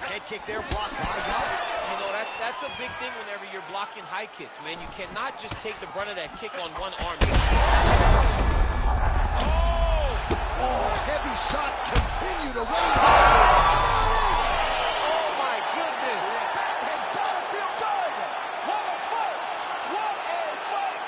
Head kick there, blocked by Jan. You know, that's a big thing whenever you're blocking high kicks, man. You cannot just take the brunt of that kick on one arm. Oh, heavy shots continue to rain down. And there it is. Oh, my goodness. That has got to feel good. What a fight. What a fight.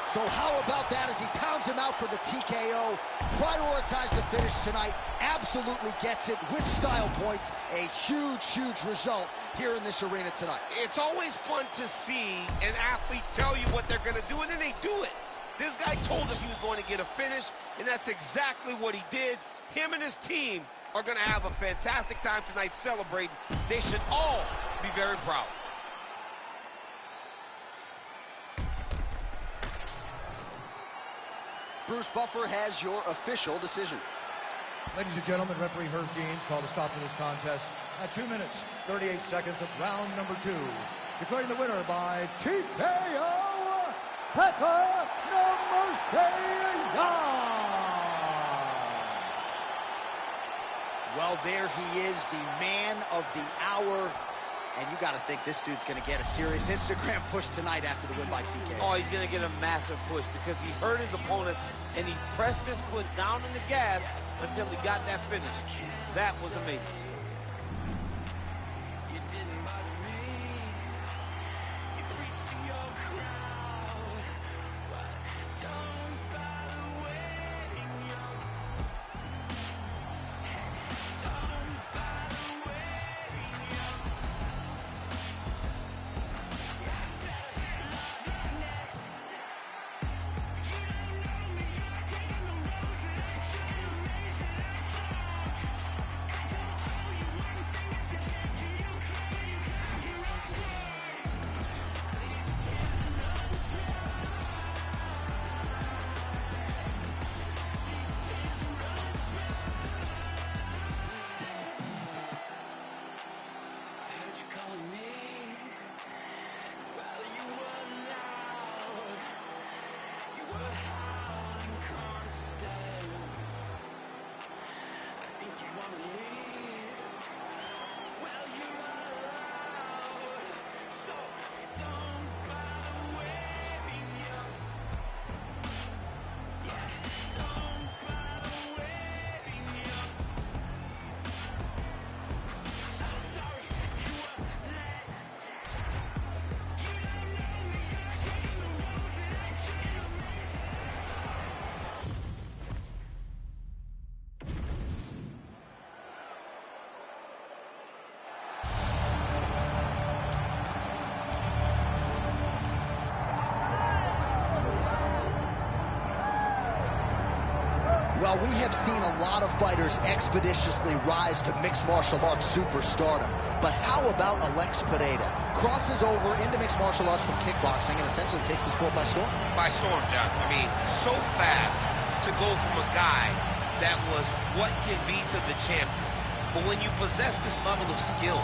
So how about that as he pounds him out for the TKO? Prioritize the finish tonight. Absolutely gets it with style points. A huge, huge result here in this arena tonight. It's always fun to see an athlete tell you what they're going to do, and then they do it. This guy told us he was going to get a finish, and that's exactly what he did. Him and his team are going to have a fantastic time tonight celebrating. They should all be very proud. Bruce Buffer has your official decision. Ladies and gentlemen, referee Herb Deans called a stop to this contest at 2 minutes, 38 seconds of round number 2. Declaring the winner by TKO, Pecker Well, there he is, the man of the hour. And you got to think this dude's going to get a serious Instagram push tonight after the win by TKO. Oh, he's going to get a massive push because he hurt his opponent and he pressed his foot down on the gas until he got that finish. That was amazing. Now, we have seen a lot of fighters expeditiously rise to mixed martial arts superstardom. But how about Alex Pereira? Crosses over into mixed martial arts from kickboxing and essentially takes the sport by storm. By storm, John. I mean, so fast to go from a guy that was what can be to the champion. But when you possess this level of skill,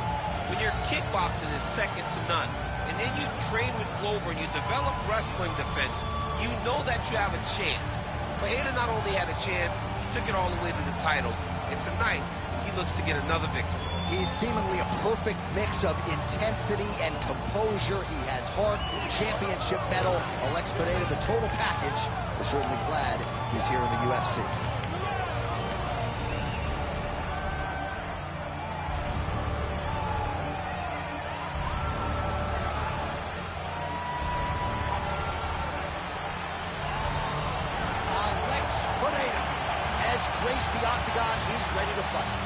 when your kickboxing is second to none, and then you train with Glover and you develop wrestling defense, you know that you have a chance. Pereira not only had a chance, he took it all the way to the title. And tonight, he looks to get another victory. He's seemingly a perfect mix of intensity and composure. He has heart, championship medal. Alex Pereira, the total package. We're certainly glad he's here in the UFC. Graced the octagon, he's ready to fight.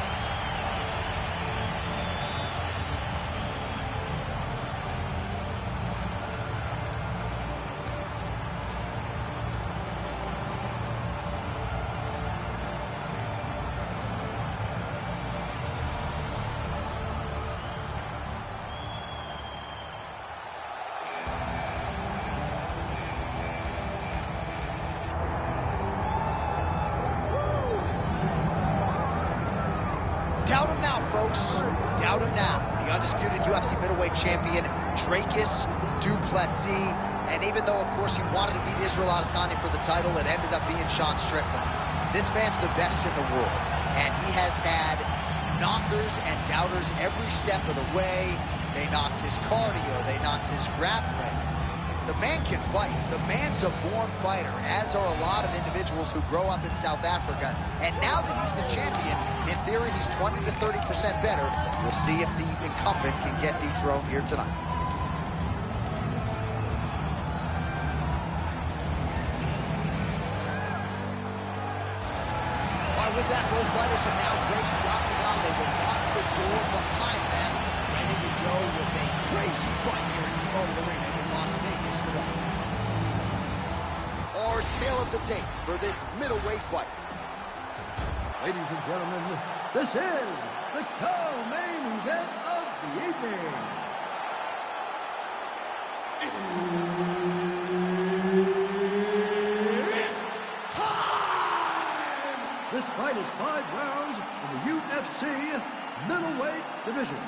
Doubt him now, folks. Doubt him now. The undisputed UFC middleweight champion, Dricus Du Plessis. And even though, of course, he wanted to beat Israel Adesanya for the title, it ended up being Sean Strickland. This man's the best in the world. And he has had knockers and doubters every step of the way. They knocked his cardio. They knocked his grappling. The man can fight. The man's a born fighter, as are a lot of individuals who grow up in South Africa. And now that he's the champion, in theory, he's 20 to 30% better. We'll see if the incumbent can get dethroned here tonight. All right, with that, both fighters have now graced the octagon. They will lock the door behind them, ready to go with a crazy fight here in T-Mobile Arena in Las Vegas, Nevada. Our tail of the tape for this middleweight fight. Ladies and gentlemen, this is the co-main event of the evening. It's time! This fight is 5 rounds in the UFC middleweight division.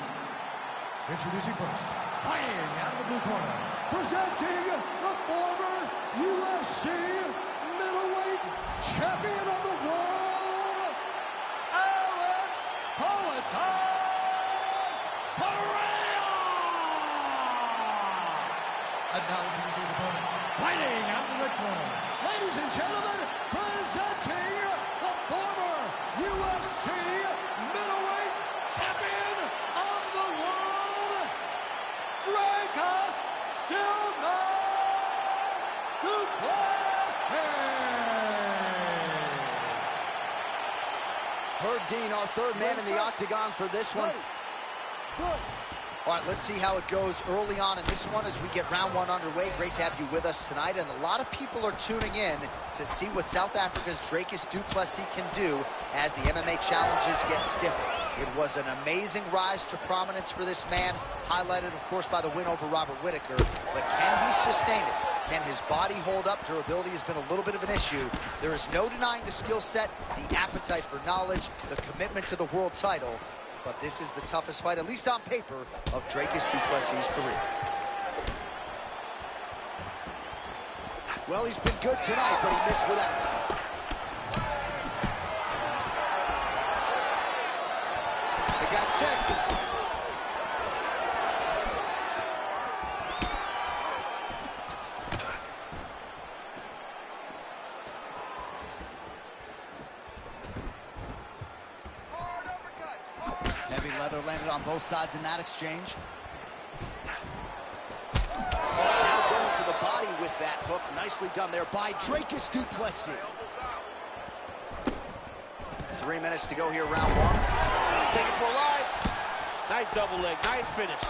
Introducing first, fighting out of the blue corner, presenting the former UFC middleweight champion of the world, Alex Pereira! And now introducing his opponent, fighting out of the red corner, ladies and gentlemen, presenting the former UFC middleweight champion of the world, Dricus Du Herb Dean, our third man in the octagon for this one. All right, let's see how it goes early on in this one as we get round one underway. Great to have you with us tonight, and a lot of people are tuning in to see what South Africa's Dricus Du Plessis can do as the MMA challenges get stiffer. It was an amazing rise to prominence for this man, highlighted, of course, by the win over Robert Whittaker. But can he sustain it? Can his body hold up? Durability has been a little bit of an issue. There is no denying the skill set, the appetite for knowledge, the commitment to the world title. But this is the toughest fight, at least on paper, of Dricus Du Plessis' career. Well, he's been good tonight, but he missed with that. They got checked. Heavy leather landed on both sides in that exchange. Now going to the body with that hook. Nicely done there by Dricus Du Plessis. 3 minutes to go here, round one. Taking for a ride. Nice double leg, nice finish.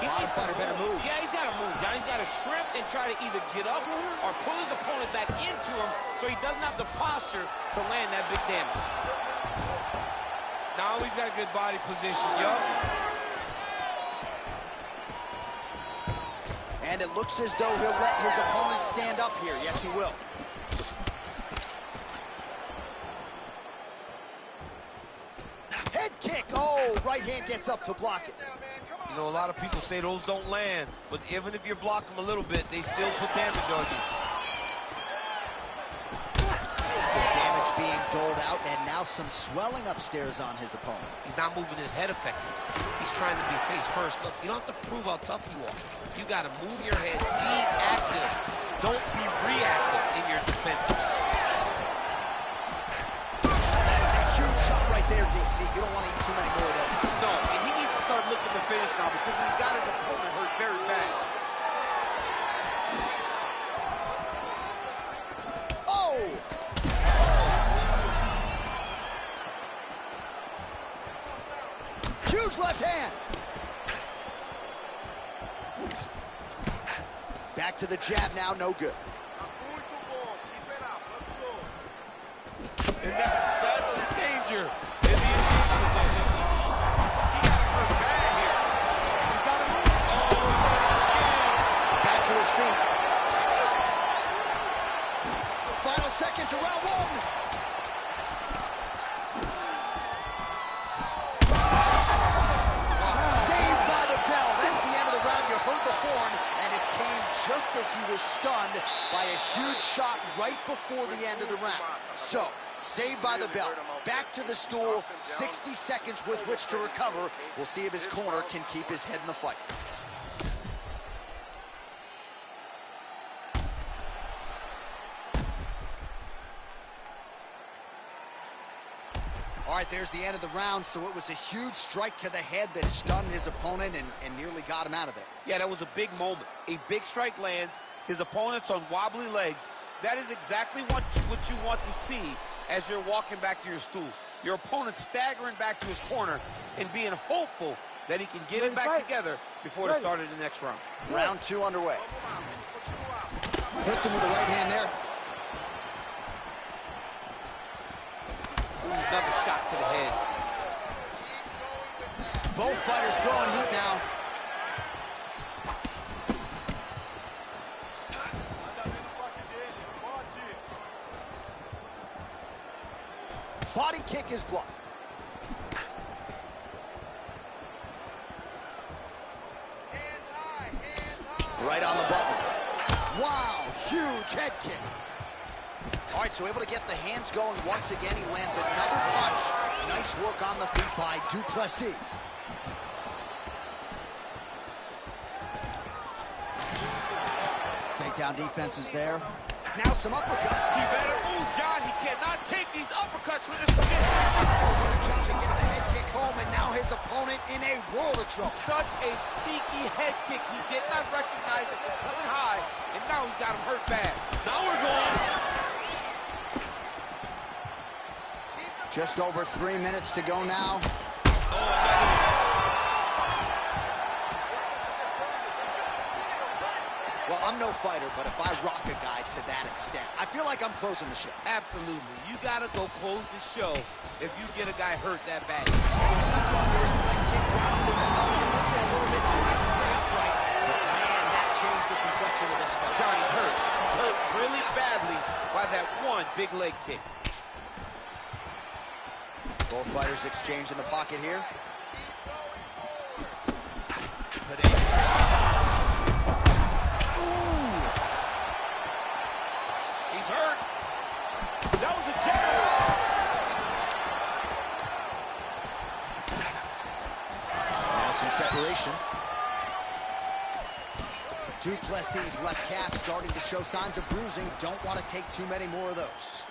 Fighter better move. Yeah, he's got to move, John. He's got to shrimp and try to either get up or pull his opponent back into him so he doesn't have the posture to land that big damage. Now he's got a good body position, yo. And it looks as though he'll let his opponent stand up here. Yes, he will. Head kick. Oh, right hand gets up to block it. You know, a lot of people say those don't land, but even if you block them a little bit, they still put damage on you. Some damage being doled out, and now some swelling upstairs on his opponent. He's not moving his head effectively. He's trying to be face first. Look, you don't have to prove how tough you are. You got to move your head, be active. Don't be reactive in your defense. That is a huge shot right there, DC. You don't want to eat too many more of those. No, and he needs to start looking to finish now because he's got his opponent hurt very bad. Oh! Huge left hand. Back to the jab now, no good. And that's the danger. In the he got hurt bad here. He's got to move. Oh, back to his feet. Final seconds of round one. Saved by the bell. That's the end of the round. You heard the horn, and it came just as he was stunned by a huge shot right before the end of the round. So, saved by the bell. Back to the stool. 60 seconds with which to recover. We'll see if his corner can keep his head in the fight. All right, there's the end of the round, so it was a huge strike to the head that stunned his opponent and nearly got him out of there. Yeah, that was a big moment. A big strike lands. His opponent's on wobbly legs. That is exactly what you want to see as you're walking back to your stool. Your opponent staggering back to his corner and being hopeful that he can get him back together before the start of the next round. Round two underway. Clipped him with the right hand there. Ooh, another shot to the head. Both fighters throwing heat now. Body kick is blocked. Hands high, hands high. Right on the button. Wow, huge head kick. All right, so able to get the hands going once again. He lands another punch. Nice work on the feet by Duplessis. Takedown defense is there. Now some uppercuts. He better move, John. He cannot take these uppercuts with his position. John to get the head kick home, and now his opponent in a world of trouble. Such a sneaky head kick. He did not recognize it was coming high, and now he's got him hurt bad. Now we're going. Just over 3 minutes to go now. Well, I'm no fighter, but if I rock a guy to that extent, I feel like I'm closing the show. Absolutely. You got to go close the show if you get a guy hurt that bad. Thunderous leg kick rounds his opponent looking a little bit trying to stay upright. But man, that changed the complexion of this fight. Johnny's hurt. He's hurt really badly by that one big leg kick. Both fighters exchange in the pocket here. He's hurt. That was a jab. Now some separation. Duplessis' left calf starting to show signs of bruising. Don't want to take too many more of those.